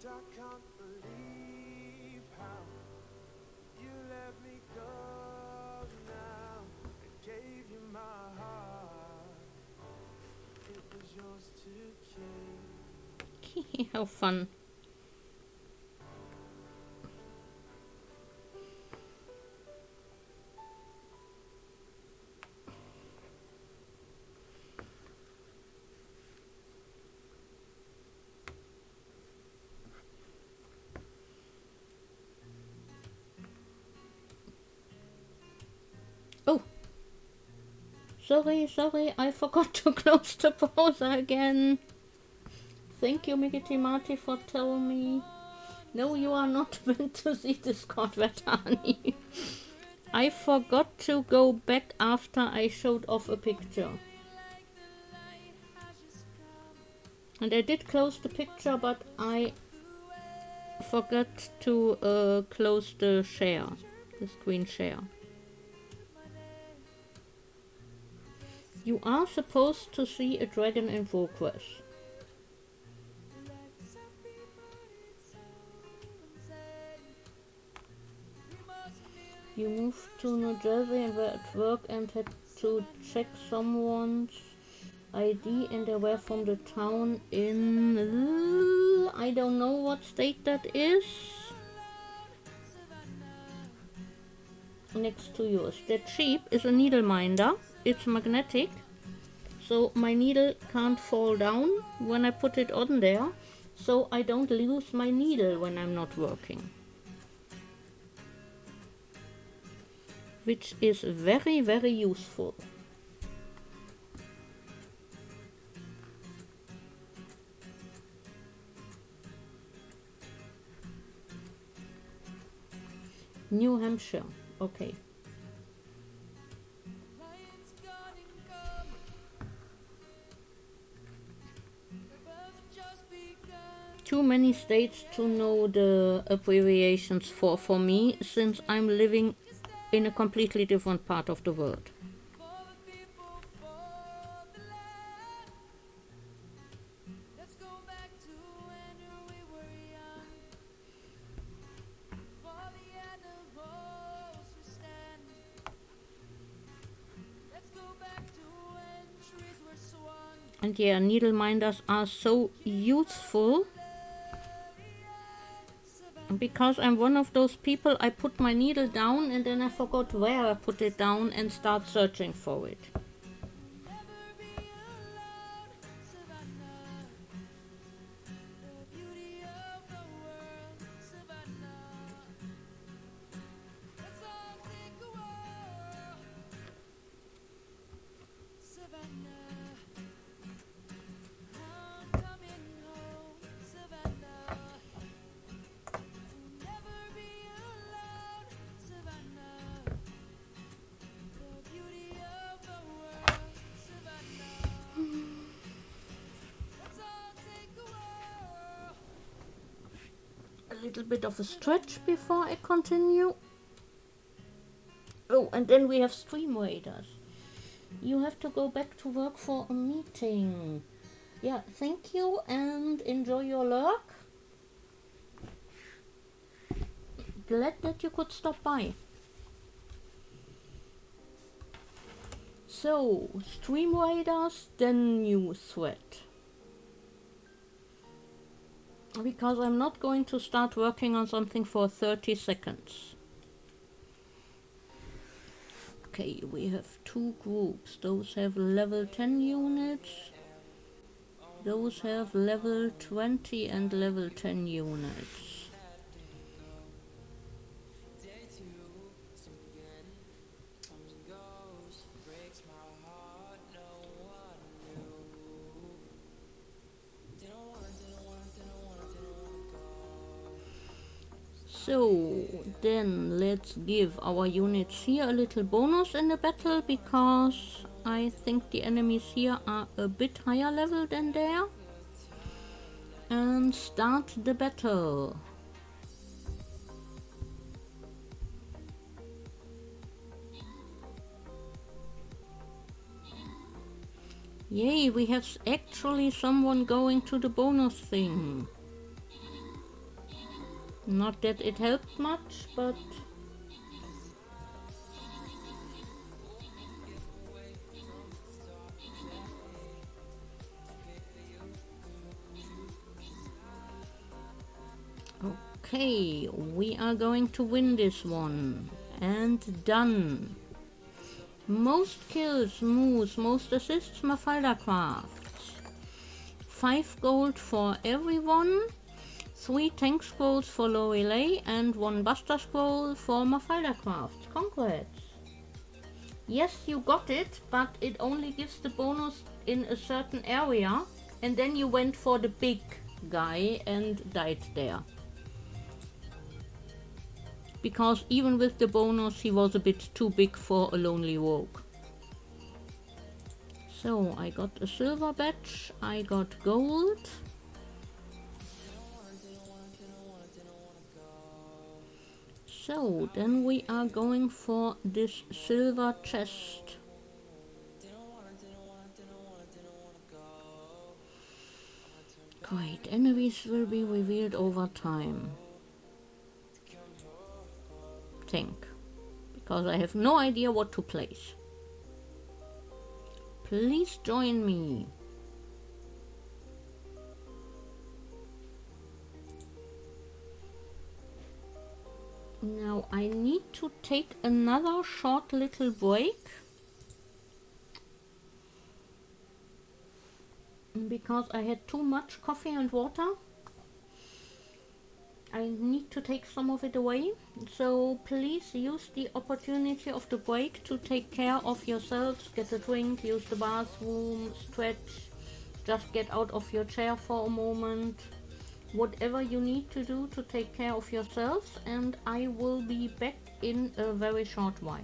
S3: I can't believe how you let me go now. I gave you my heart. It was yours to keep.
S1: How fun. Oh, sorry, I forgot to close the browser again. Thank you, Mickey Marty, for telling me. No, you are not meant to see Discord, Vetani. I forgot to go back after I showed off a picture. And I did close the picture, but I forgot to close the share, the screen share. You are supposed to see a dragon in progress. You moved to New Jersey and were at work and had to check someone's ID, and they were from the town in... I don't know what state that is. Next to yours. That sheep is a needle minder. It's magnetic, so my needle can't fall down when I put it on there, so I don't lose my needle when I'm not working. Which is very, very useful. New Hampshire, okay. Too many states to know the abbreviations for me, since I'm living in a completely different part of the world. And yeah, needle minders are so useful, because I'm one of those people, I put my needle down and then I forgot where I put it down and start searching for it. Little bit of a stretch before I continue. Oh, and then we have stream raiders. You have to go back to work for a meeting. Yeah, thank you and enjoy your lurk. Glad that you could stop by. So, stream raiders, then new threat. Because I'm not going to start working on something for 30 seconds. Okay, we have two groups. Those have level 10 units. Those have level 20 and level 10 units. So then let's give our units here a little bonus in the battle, because I think the enemies here are a bit higher level than there. And start the battle. Yay, we have actually someone going to the bonus thing. Not that it helped much, but... Okay, we are going to win this one. And done. Most kills, moves, most assists, Mafalda crafts. 5 gold for everyone. 3 tank scrolls for Lorelei and 1 buster scroll for Mafalda crafts. Congrats! Yes, you got it, but it only gives the bonus in a certain area, and then you went for the big guy and died there. Because even with the bonus he was a bit too big for a lonely rogue. So I got a silver badge, I got gold. So then we are going for this silver chest. Great, enemies will be revealed over time. Think, because I have no idea what to place. Please join me. Now I need to take another short little break because I had too much coffee and water. I need to take some of it away, so please use the opportunity of the break to take care of yourselves, get a drink, use the bathroom, stretch, just get out of your chair for a moment, whatever you need to do to take care of yourselves, and I will be back in a very short while.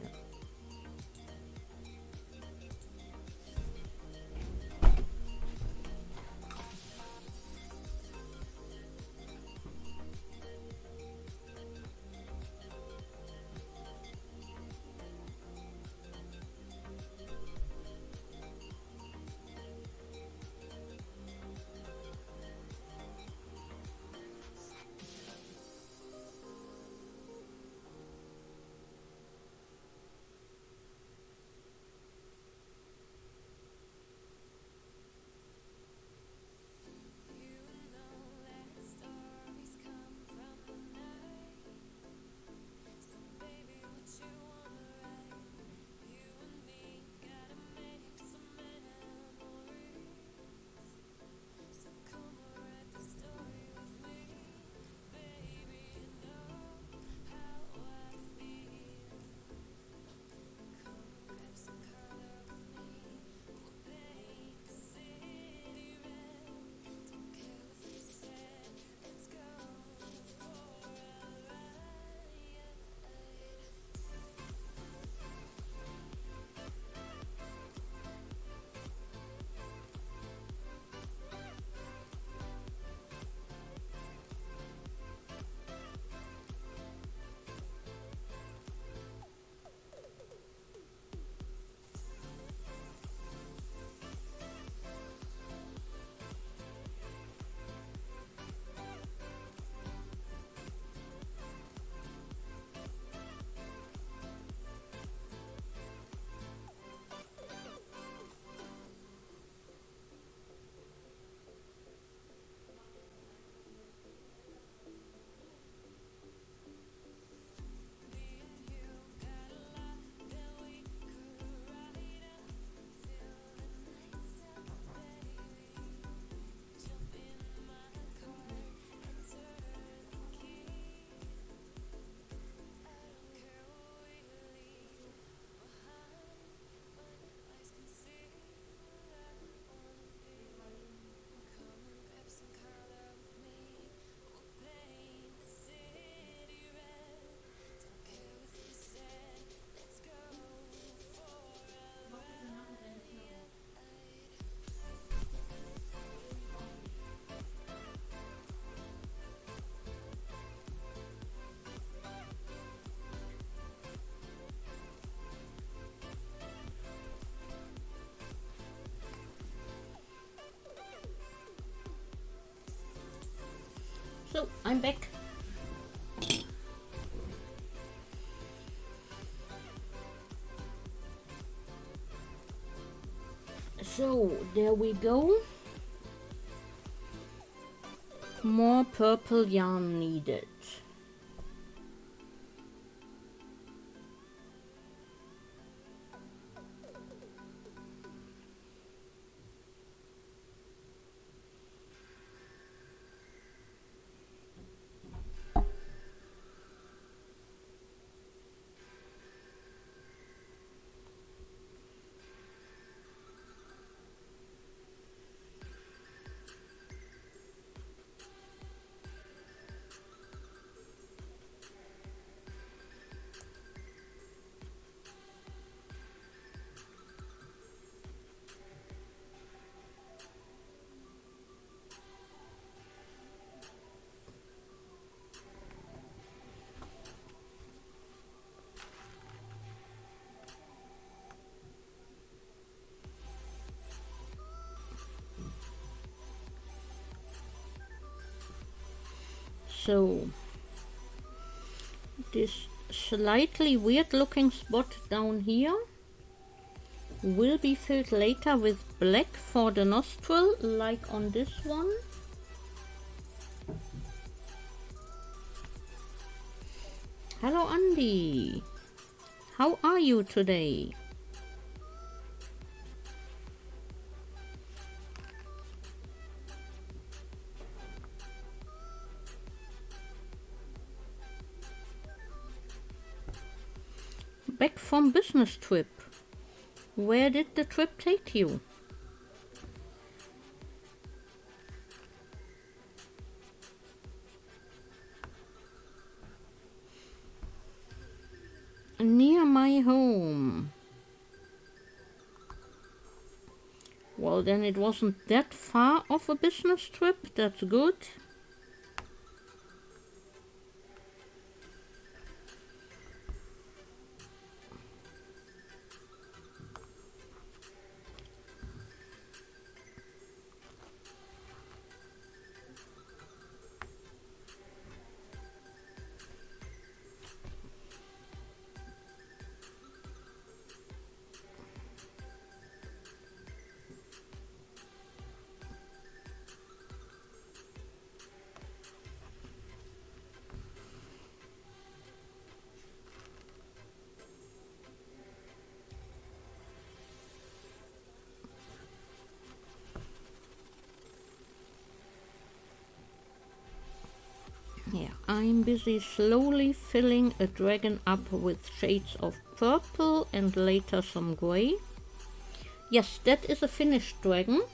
S1: So I'm back. So there we go. More purple yarn needed. So this slightly weird looking spot down here will be filled later with black for the nostril, like on this one. Hello Andy, how are you today? Back from business trip. Where did the trip take you? Near my home. Well, then it wasn't that far of a business trip. That's good. Yeah, I'm busy slowly filling a dragon up with shades of purple and later some grey. Yes, that is a finished dragon.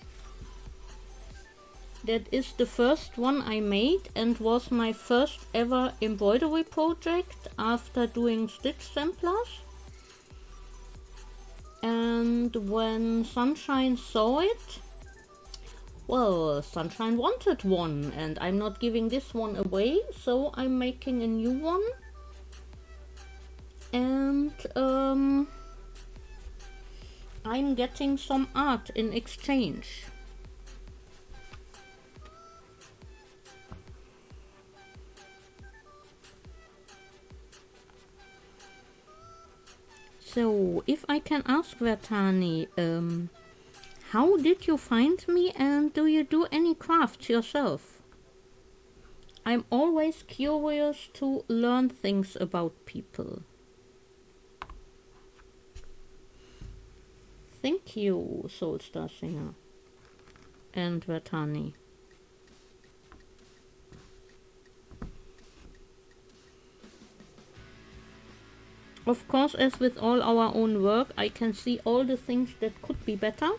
S1: That is the first one I made and was my first ever embroidery project after doing stitch samplers. And when Sunshine saw it, well, Sunshine wanted one, and I'm not giving this one away, so I'm making a new one. And I'm getting some art in exchange. So, if I can ask Vertani, how did you find me and do you do any crafts yourself? I'm always curious to learn things about people. Thank you, Soulstar Singer and Vertani. Of course, as with all our own work, I can see all the things that could be better.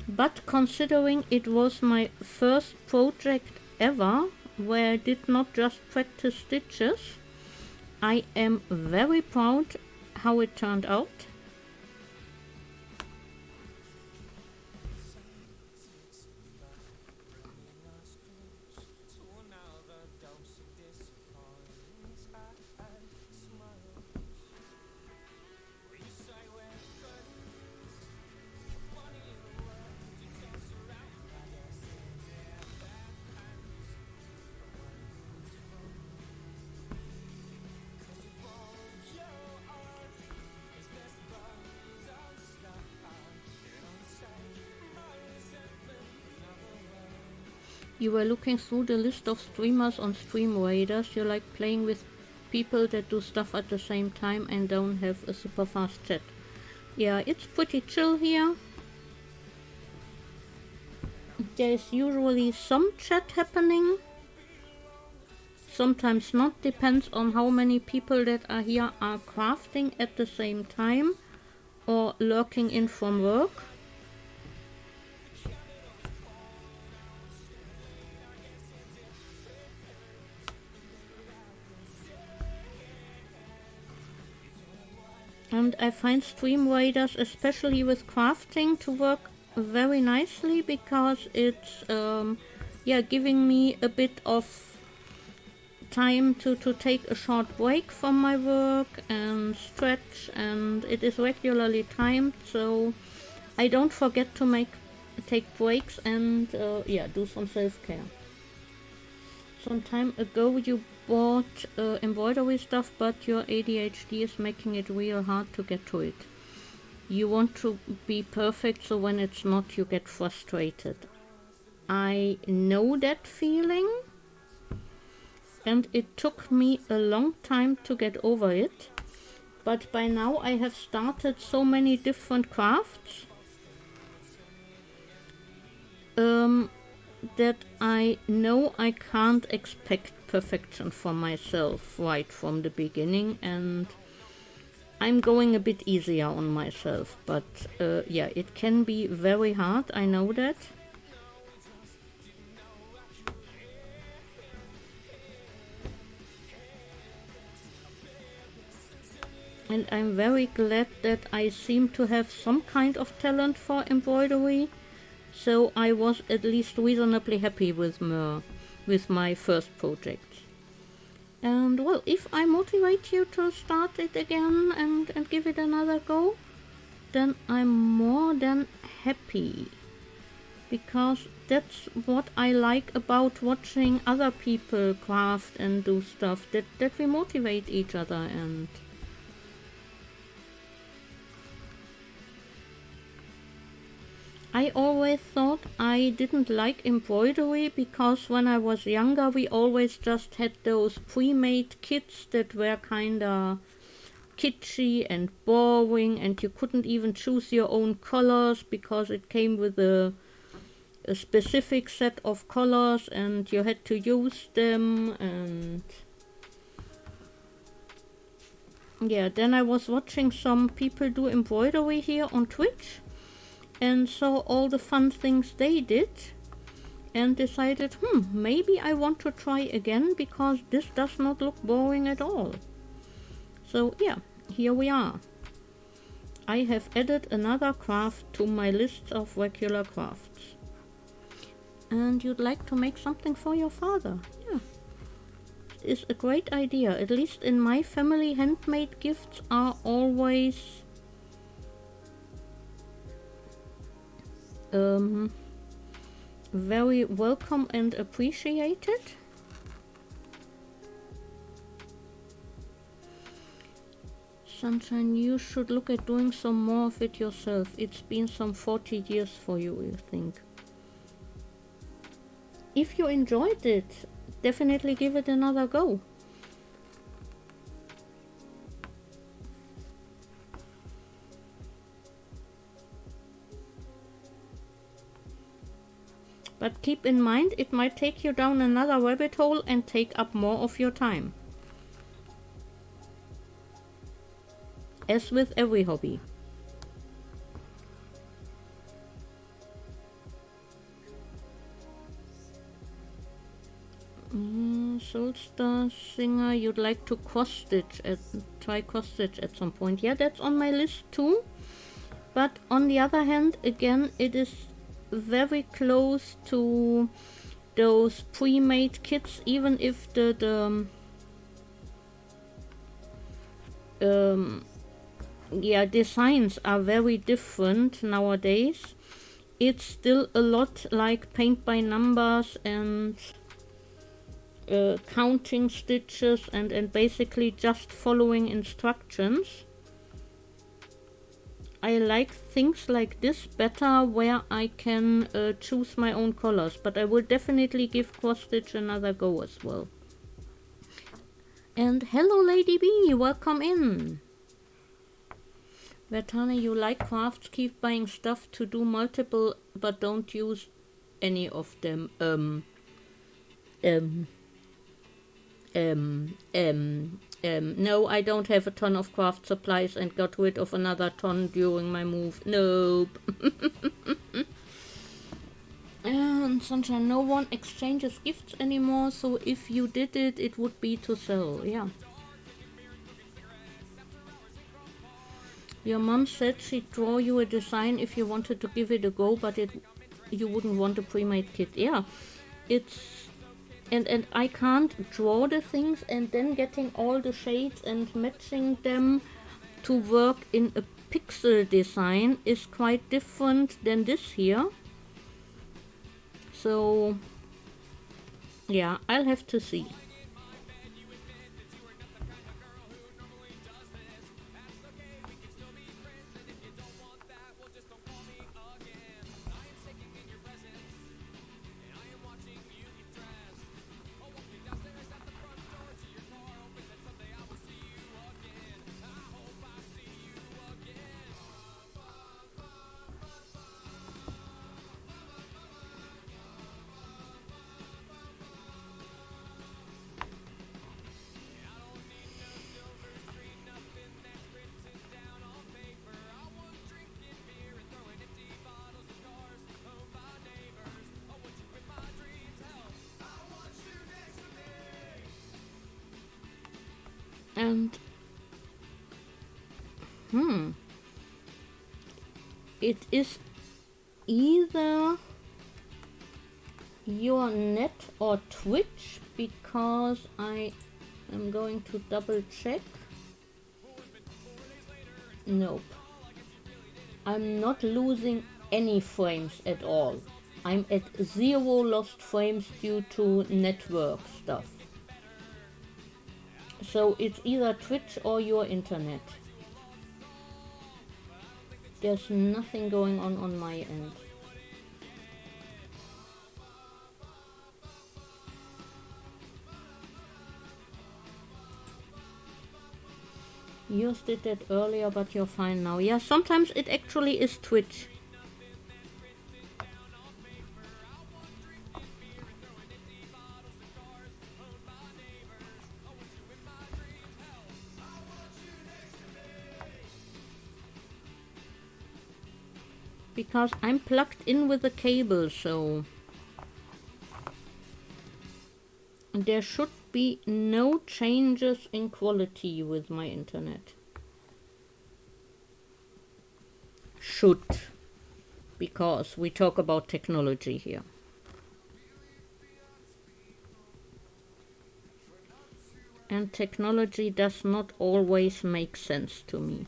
S1: But considering it was my first project ever, where I did not just practice stitches, I am very proud how it turned out. You were looking through the list of streamers on Stream Raiders. You like playing with people that do stuff at the same time and don't have a super fast chat. Yeah, it's pretty chill here. There's usually some chat happening. Sometimes not, depends on how many people that are here are crafting at the same time or lurking in from work. And I find Stream Raiders, especially with crafting, to work very nicely because it's giving me a bit of time to take a short break from my work and stretch, and it is regularly timed, so I don't forget to take breaks and do some self-care. some time ago you bought embroidery stuff, but your ADHD is making it real hard to get to it. You want to be perfect, so when it's not, you get frustrated. I know that feeling, and it took me a long time to get over it. But by now I have started so many different crafts that I know I can't expect perfection from myself right from the beginning, and I'm going a bit easier on myself. But yeah, it can be very hard, I know that. And I'm very glad that I seem to have some kind of talent for embroidery. So I was at least reasonably happy with my first project. And well, if I motivate you to start it again and give it another go, then I'm more than happy. Because that's what I like about watching other people craft and do stuff, that we motivate each other. And I always thought I didn't like embroidery because when I was younger we always just had those pre-made kits that were kinda kitschy and boring, and you couldn't even choose your own colors because it came with a specific set of colors and you had to use them. And yeah, then I was watching some people do embroidery here on Twitch and saw all the fun things they did and decided, maybe I want to try again because this does not look boring at all. So yeah, here we are. I have added another craft to my list of regular crafts. And you'd like to make something for your father? Yeah, it's a great idea. At least in my family, handmade gifts are always very welcome and appreciated. Sunshine, you should look at doing some more of it yourself. It's been some 40 years for you, I think. If you enjoyed it, definitely give it another go. But keep in mind, it might take you down another rabbit hole and take up more of your time. As with every hobby. Soulstar Singer, you'd like to try cross stitch at some point. Yeah, that's on my list too. But on the other hand, again, it is very close to those pre-made kits, even if the designs are very different nowadays. It's still a lot like paint by numbers and counting stitches and basically just following instructions. I like things like this better where I can choose my own colors, but I will definitely give cross stitch another go as well. And hello Lady B, welcome in. Vertane, you like crafts, keep buying stuff to do multiple but don't use any of them. No, I don't have a ton of craft supplies and got rid of another ton during my move. Nope. And Sunshine, no one exchanges gifts anymore, so if you did it, it would be to sell. Yeah. Your mom said she'd draw you a design if you wanted to give it a go, but you wouldn't want a pre-made kit. Yeah, it's... And I can't draw the things and then getting all the shades and matching them to work in a pixel design is quite different than this here. So Yeah, I'll have to see. And it is either your net or Twitch, because I am going to double check. Nope. I'm not losing any frames at all. I'm at 0 lost frames due to network stuff. So it's either Twitch or your internet. There's nothing going on my end. Yours did that earlier, but you're fine now. Yeah, sometimes it actually is Twitch. Because I'm plugged in with the cable, so there should be no changes in quality with my internet. Should, because we talk about technology here. And technology does not always make sense to me.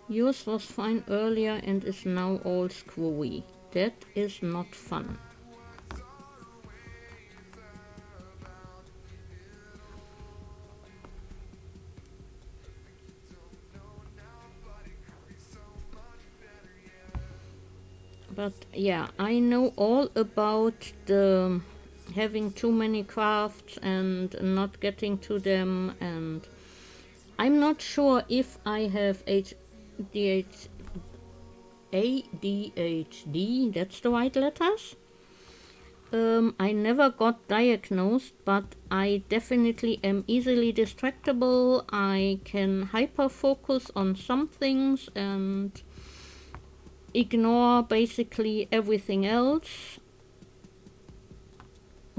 S1: Yours was fine earlier and is now all screwy. That is not fun. But yeah, I know all about the having too many crafts and not getting to them, and I'm not sure if I have ADHD, that's the right letters. I never got diagnosed, but I definitely am easily distractible. I can hyper focus on some things and ignore basically everything else,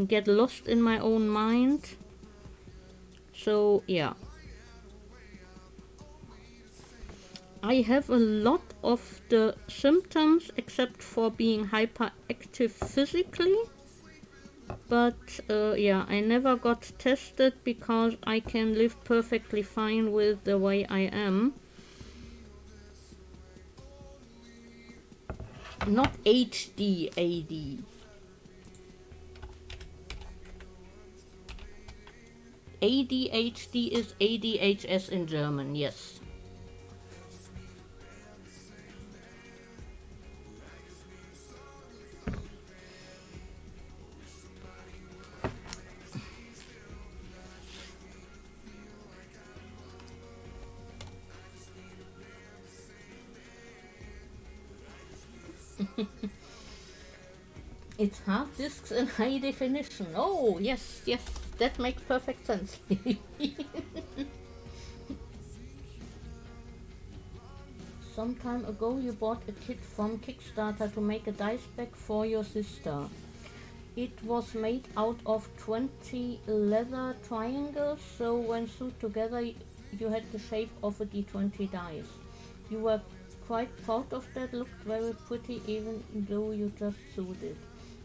S1: get lost in my own mind. So yeah, I have a lot of the symptoms except for being hyperactive physically, but yeah, I never got tested because I can live perfectly fine with the way I am. Not HD, AD. ADHD is ADHS in German, yes. It's hard disks in high definition. Oh, yes, yes, that makes perfect sense. Some time ago you bought a kit from Kickstarter to make a dice bag for your sister. It was made out of 20 leather triangles, so when sewed together you had the shape of a D20 dice. You were quite proud of that, looked very pretty even though you just sewed it.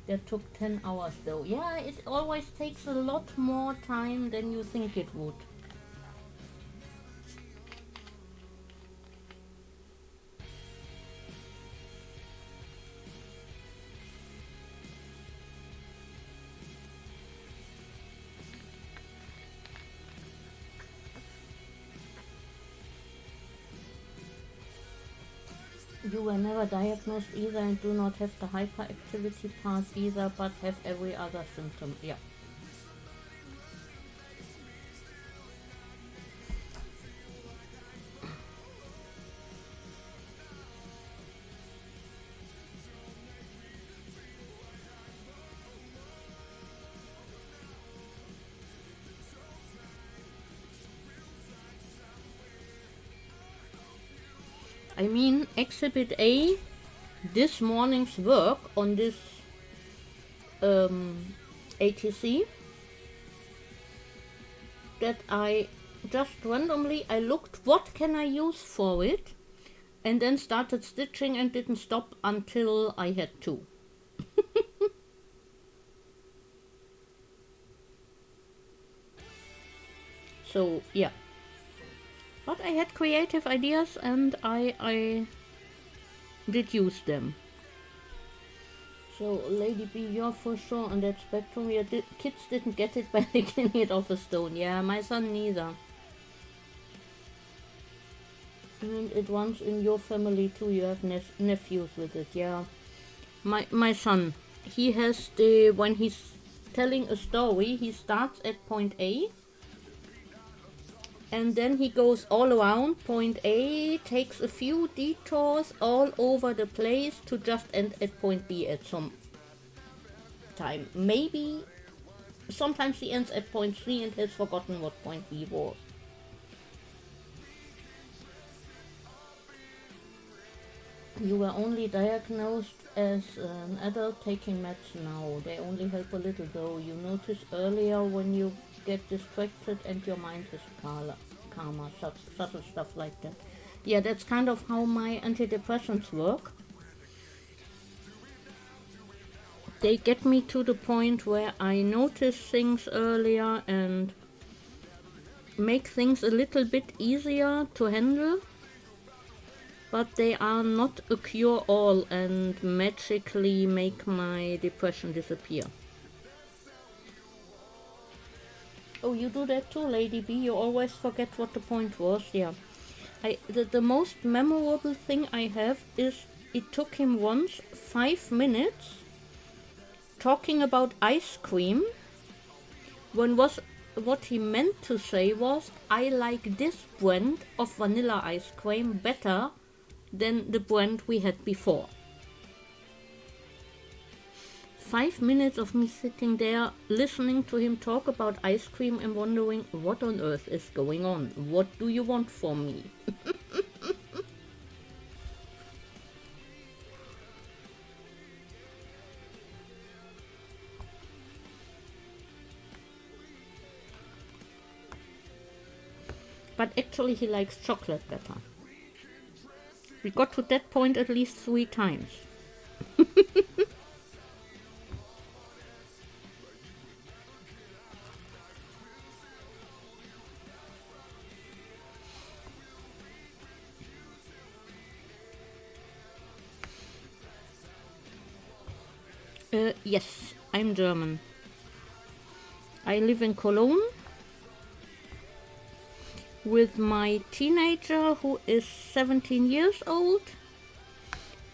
S1: That took 10 hours though. Yeah, it always takes a lot more time than you think it would. You were never diagnosed either and do not have the hyperactivity part either, but have every other symptom. Yeah. I mean, Exhibit A, this morning's work on this ATC, that I just randomly, I looked what can I use for it, and then started stitching and didn't stop until I had to. So yeah, but I had creative ideas and I did use them. So Lady B, you're for sure on that spectrum. Your kids didn't get it by licking it off a stone. Yeah, my son neither. And it runs in your family too. You have nephews with it. Yeah, my son, he has the, when he's telling a story, he starts at point A. And then he goes all around point A, takes a few detours all over the place to just end at point B at some time. Maybe sometimes he ends at point C and has forgotten what point B was. You were only diagnosed as an adult taking meds now. They only help a little though. You notice earlier when you get distracted and your mind is calmer, subtle stuff like that. Yeah, that's kind of how my antidepressants work. They get me to the point where I notice things earlier and make things a little bit easier to handle, but they are not a cure-all and magically make my depression disappear. Oh, you do that too, Lady B. You always forget what the point was. Yeah. The most memorable thing I have is it took him once 5 minutes talking about ice cream when what he meant to say was, I like this brand of vanilla ice cream better than the brand we had before. 5 minutes of me sitting there listening to him talk about ice cream and wondering what on earth is going on. What do you want from me? But actually he likes chocolate better. We got to that point at least 3 times. Yes, I'm German. I live in Cologne with my teenager who is 17 years old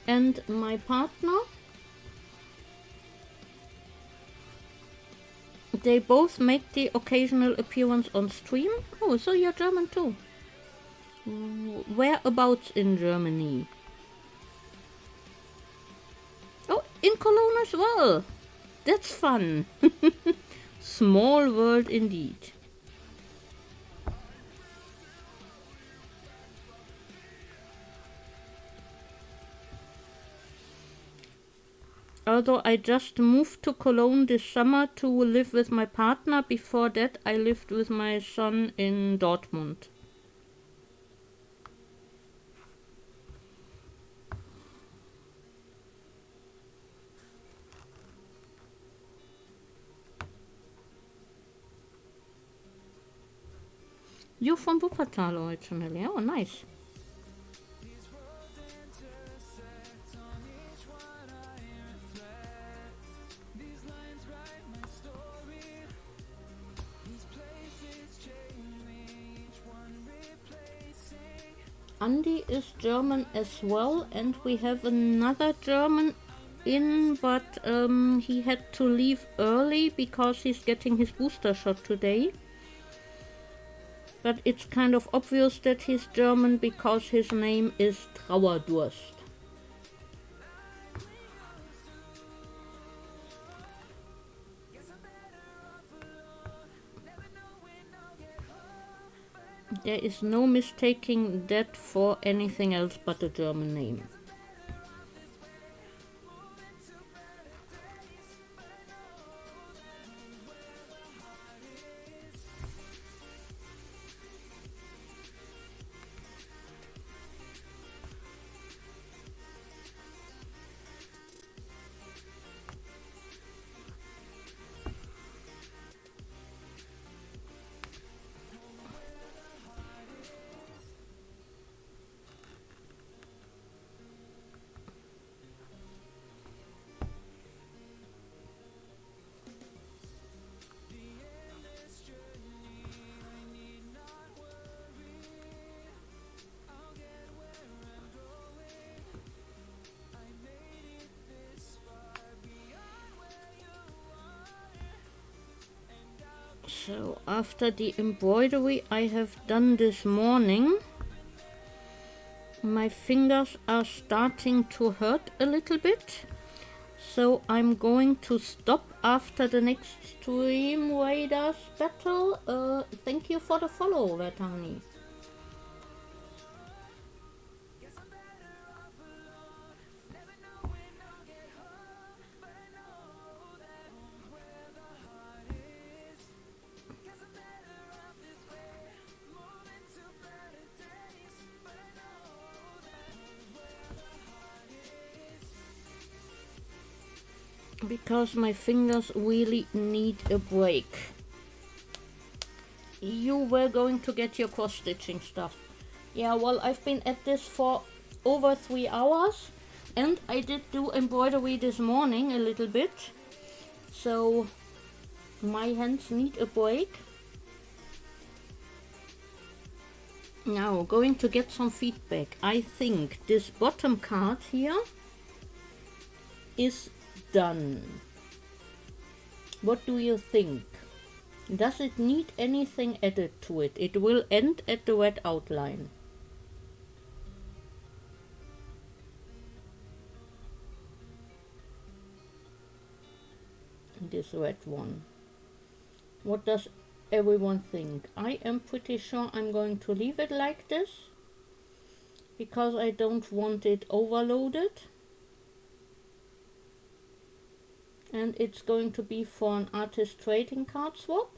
S1: and my partner. They both make the occasional appearance on stream. Oh, so you're German too. Whereabouts in Germany? Oh, in Cologne as well. That's fun. Small world indeed. Although I just moved to Cologne this summer to live with my partner. Before that, I lived with my son in Dortmund. You're from Wuppertal originally. Oh, nice. Andy is German as well, and we have another German in, but he had to leave early because he's getting his booster shot today. But it's kind of obvious that he's German because his name is Trauerdurst. There is no mistaking that for anything else but a German name. So after the embroidery I have done this morning, my fingers are starting to hurt a little bit. So I'm going to stop after the next Stream Raiders battle. Thank you for the follow, Vertani. Because my fingers really need a break. You were going to get your cross-stitching stuff. Yeah, well, I've been at this for over 3 hours, and I did do embroidery this morning a little bit. So my hands need a break. Now, going to get some feedback. I think this bottom card here is done. What do you think? Does it need anything added to it? It will end at the red outline. This red one. What does everyone think? I am pretty sure I'm going to leave it like this because I don't want it overloaded. And it's going to be for an artist trading card swap.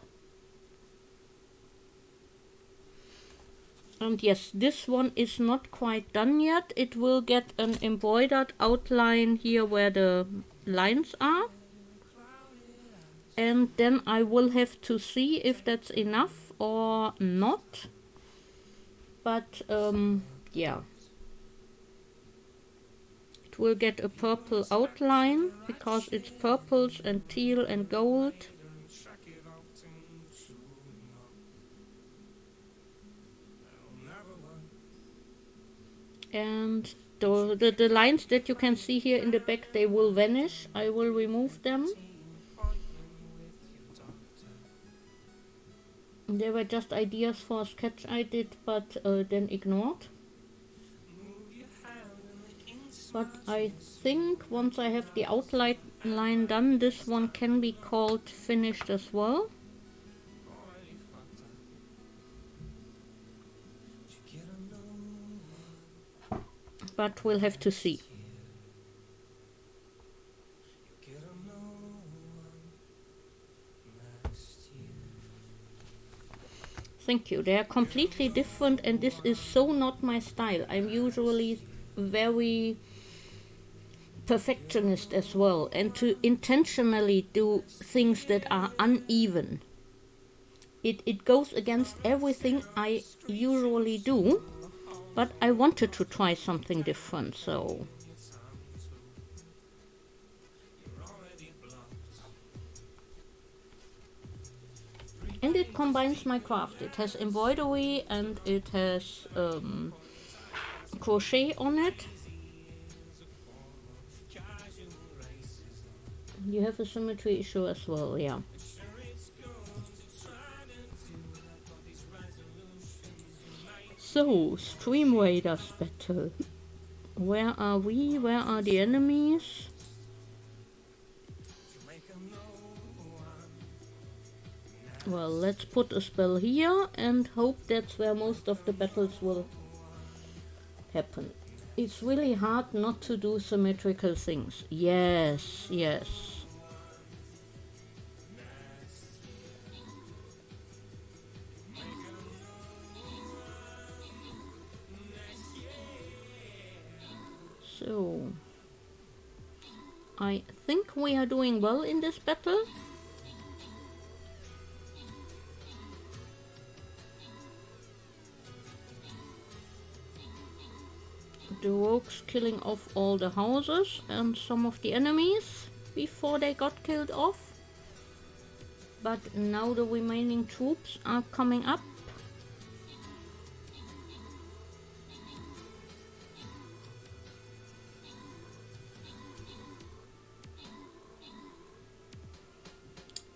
S1: And yes, this one is not quite done yet. It will get an embroidered outline here where the lines are. And then I will have to see if that's enough or not. But yeah. Will get a purple outline because it's purples and teal and gold. And the lines that you can see here in the back, they will vanish. I will remove them. They were just ideas for a sketch I did, but then ignored. But I think once I have the outline done, this one can be called finished as well. But we'll have to see. Thank you. They are completely different, and this is so not my style. I'm usually very perfectionist as well, and to intentionally do things that are uneven. It goes against everything I usually do, but I wanted to try something different, so. And it combines my craft. It has embroidery and it has crochet on it. You have a symmetry issue as well, yeah. So, Stream Raiders battle. Where are we? Where are the enemies? Well, let's put a spell here and hope that's where most of the battles will happen. It's really hard not to do symmetrical things. Yes, yes. So, I think we are doing well in this battle. The rogues killing off all the houses and some of the enemies before they got killed off. But now the remaining troops are coming up.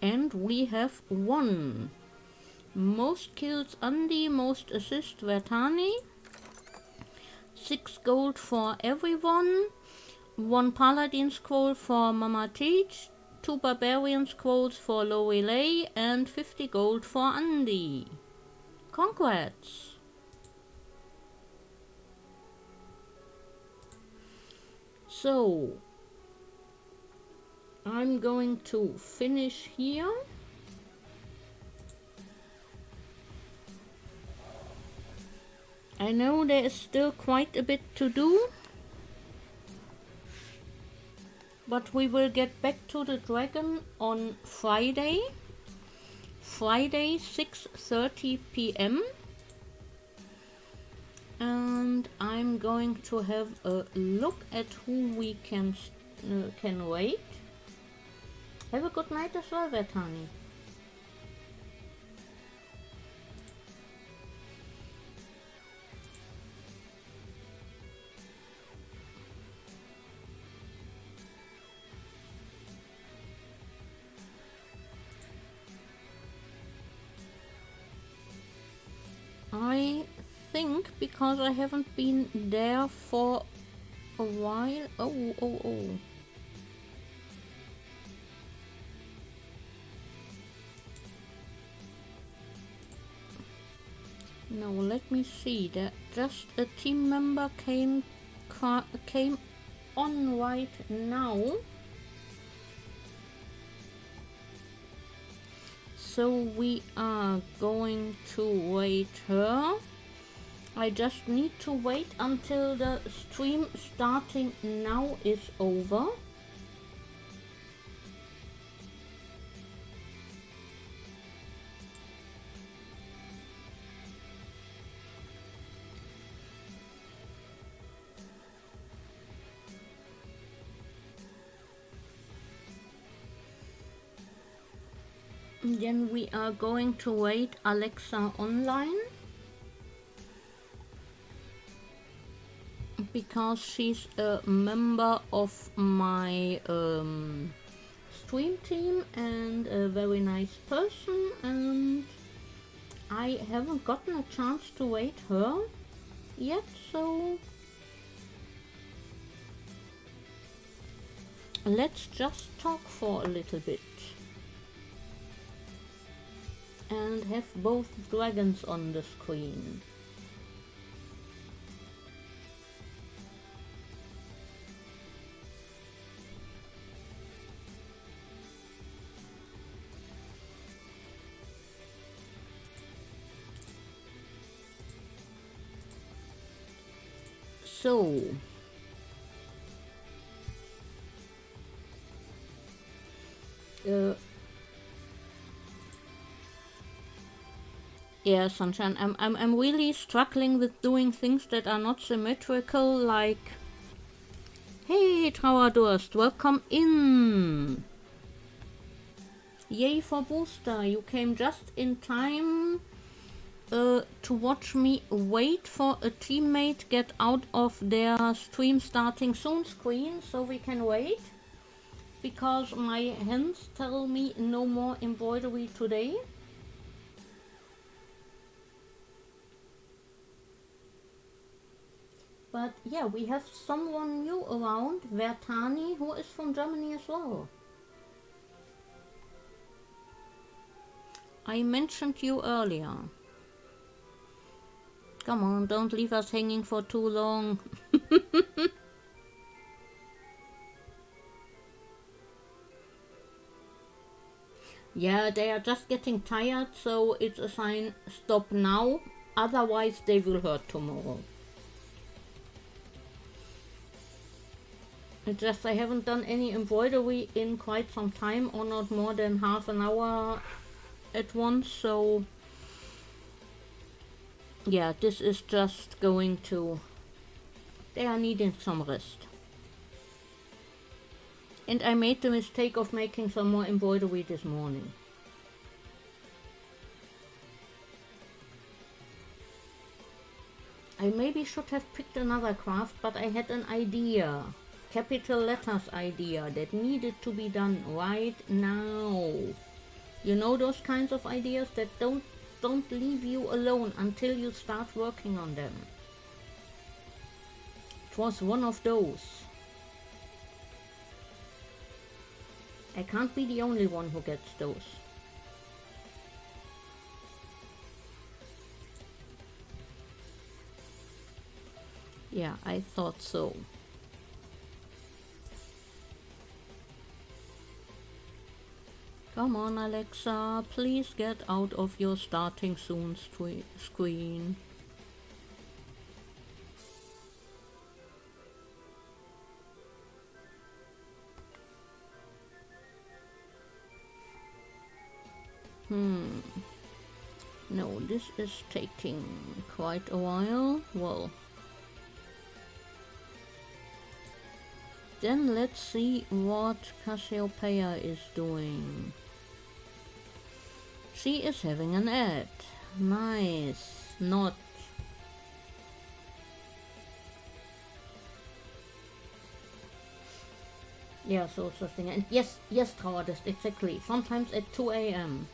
S1: And we have won. Most kills Andy, most assist Vertani. 6 gold for everyone. 1 paladin scroll for Mama Teach. 2 barbarian scrolls for Lorelei. And 50 gold for Andy. Congrats! So, I'm going to finish here. I know there is still quite a bit to do, but we will get back to the dragon on Friday. Friday 6:30 p.m. and I'm going to have a look at who we can raid. Have a good night as well, Vertani. I think because I haven't been there for a while. Oh. No, let me see. That just a team member came on right now. So we are going to wait her. I just need to wait until the stream starting now is over. Then we are going to wait Alexa online because she's a member of my stream team and a very nice person, and I haven't gotten a chance to wait her yet, so let's just talk for a little bit. And have both dragons on the screen. So yeah, Sunshine, I'm really struggling with doing things that are not symmetrical, like, hey, Trauerdurst, welcome in. Yay for booster, you came just in time to watch me wait for a teammate get out of their stream starting soon screen so we can wait, because my hands tell me no more embroidery today. But yeah, we have someone new around, Vertani, who is from Germany as well. I mentioned you earlier. Come on, don't leave us hanging for too long. Yeah, they are just getting tired, so it's a sign, stop now, otherwise they will hurt tomorrow. It's just I haven't done any embroidery in quite some time, or not more than half an hour at once, so yeah, this is just going to... They are needing some rest. And I made the mistake of making some more embroidery this morning. I maybe should have picked another craft, but I had an idea. Capital letters idea that needed to be done right now. You know, those kinds of ideas that don't leave you alone until you start working on them. It was one of those. I can't be the only one who gets those. Yeah, I thought so. Come on, Alexa, please get out of your starting soon screen. No, this is taking quite a while. Well, then let's see what Cassiopeia is doing. She is having an ad. Nice. Not. Yeah, so something. And yes, Trauerdist, exactly. Sometimes at 2 a.m.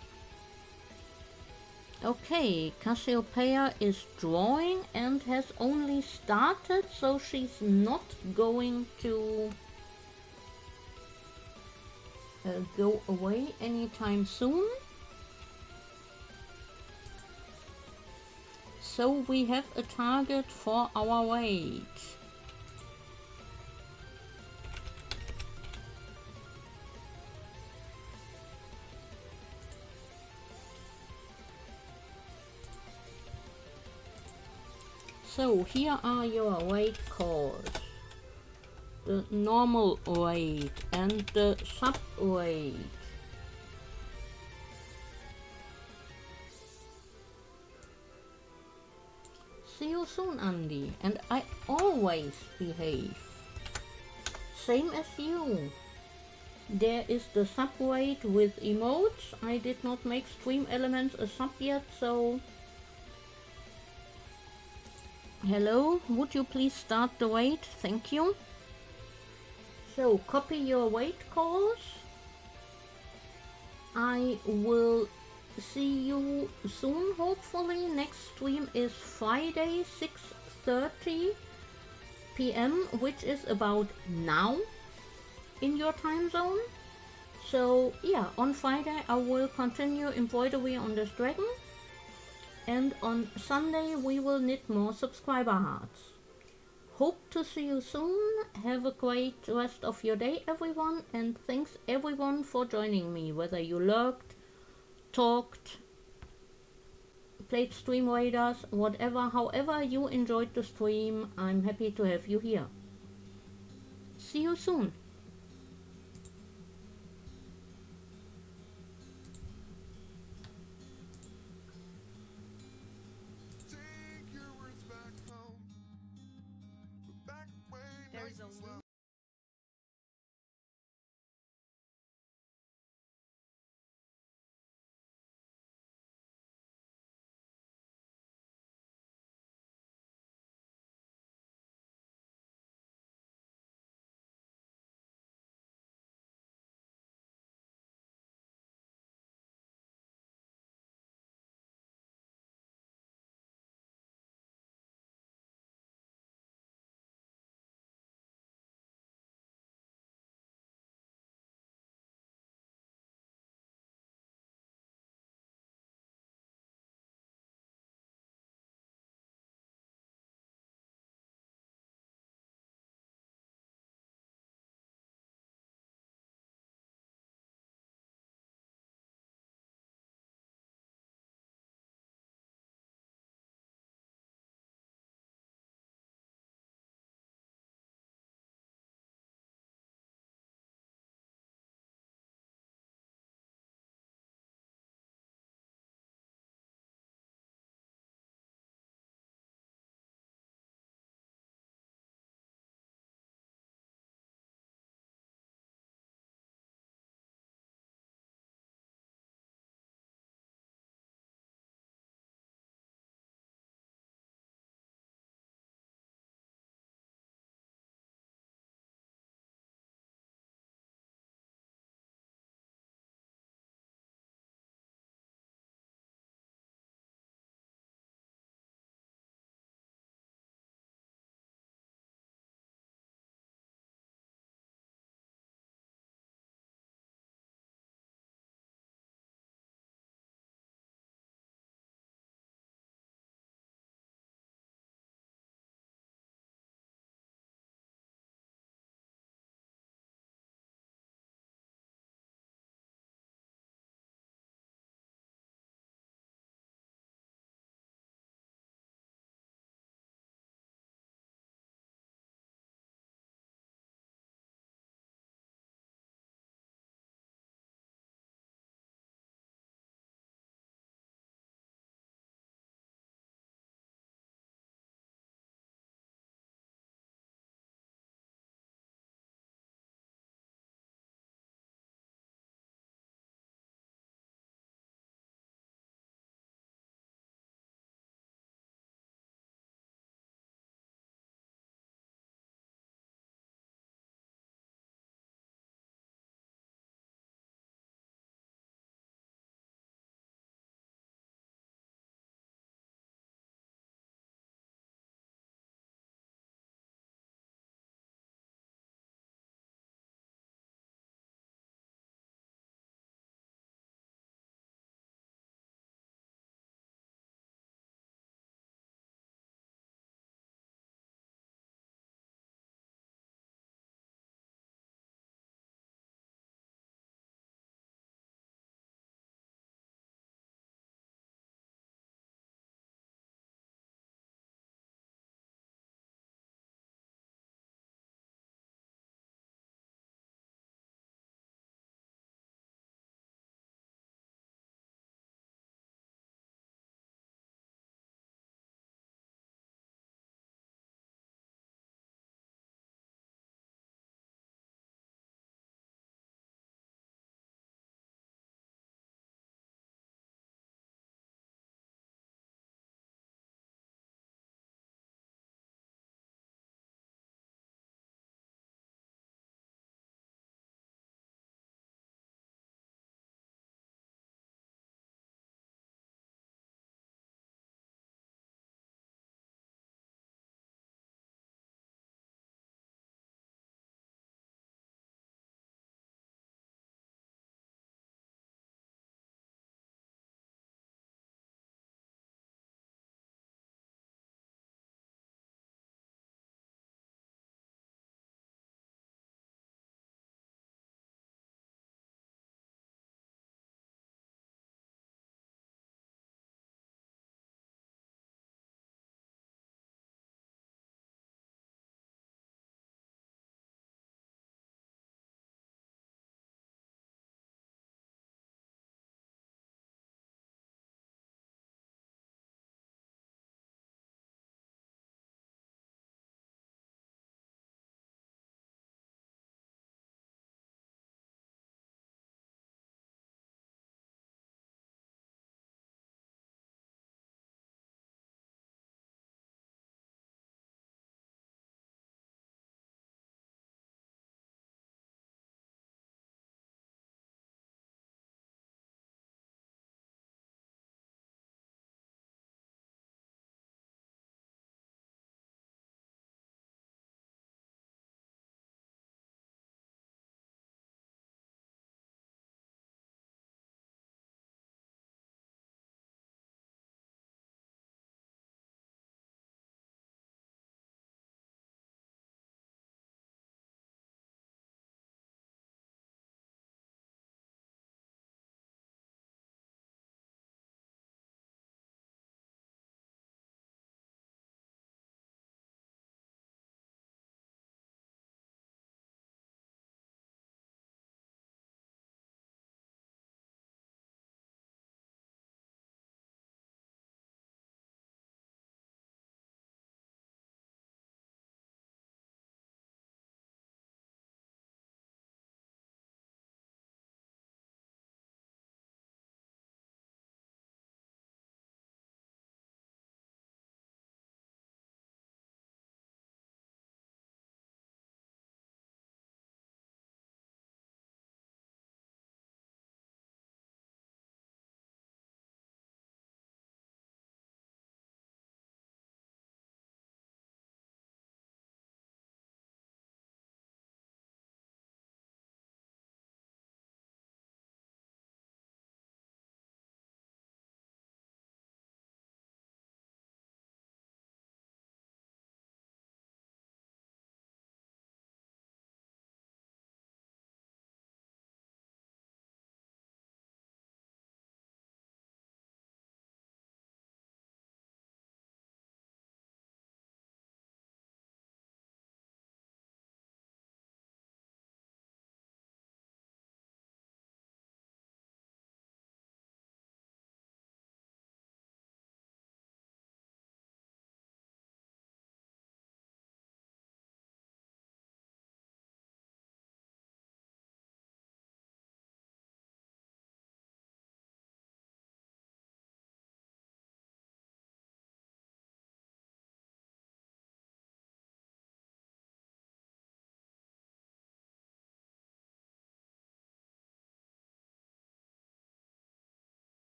S1: Okay, Cassiopeia is drawing and has only started, so she's not going to go away anytime soon. So we have a target for our weight. So here are your weight calls. The normal weight and the sub weight. See you soon, Andy. And I always behave. Same as you. There is the sub weight with emotes. I did not make stream elements a sub yet, so... Hello, would you please start the weight? Thank you. So, copy your weight calls. I will see you soon, hopefully. Next stream is Friday, 6:30 p.m., which is about now in your time zone. So, yeah, on Friday I will continue embroidery on this dragon. And on Sunday we will knit more subscriber hearts. Hope to see you soon. Have a great rest of your day, everyone, and thanks everyone for joining me, whether you lurked, talked, played Stream Raiders, whatever, however you enjoyed the stream. I'm happy to have you here. See you soon.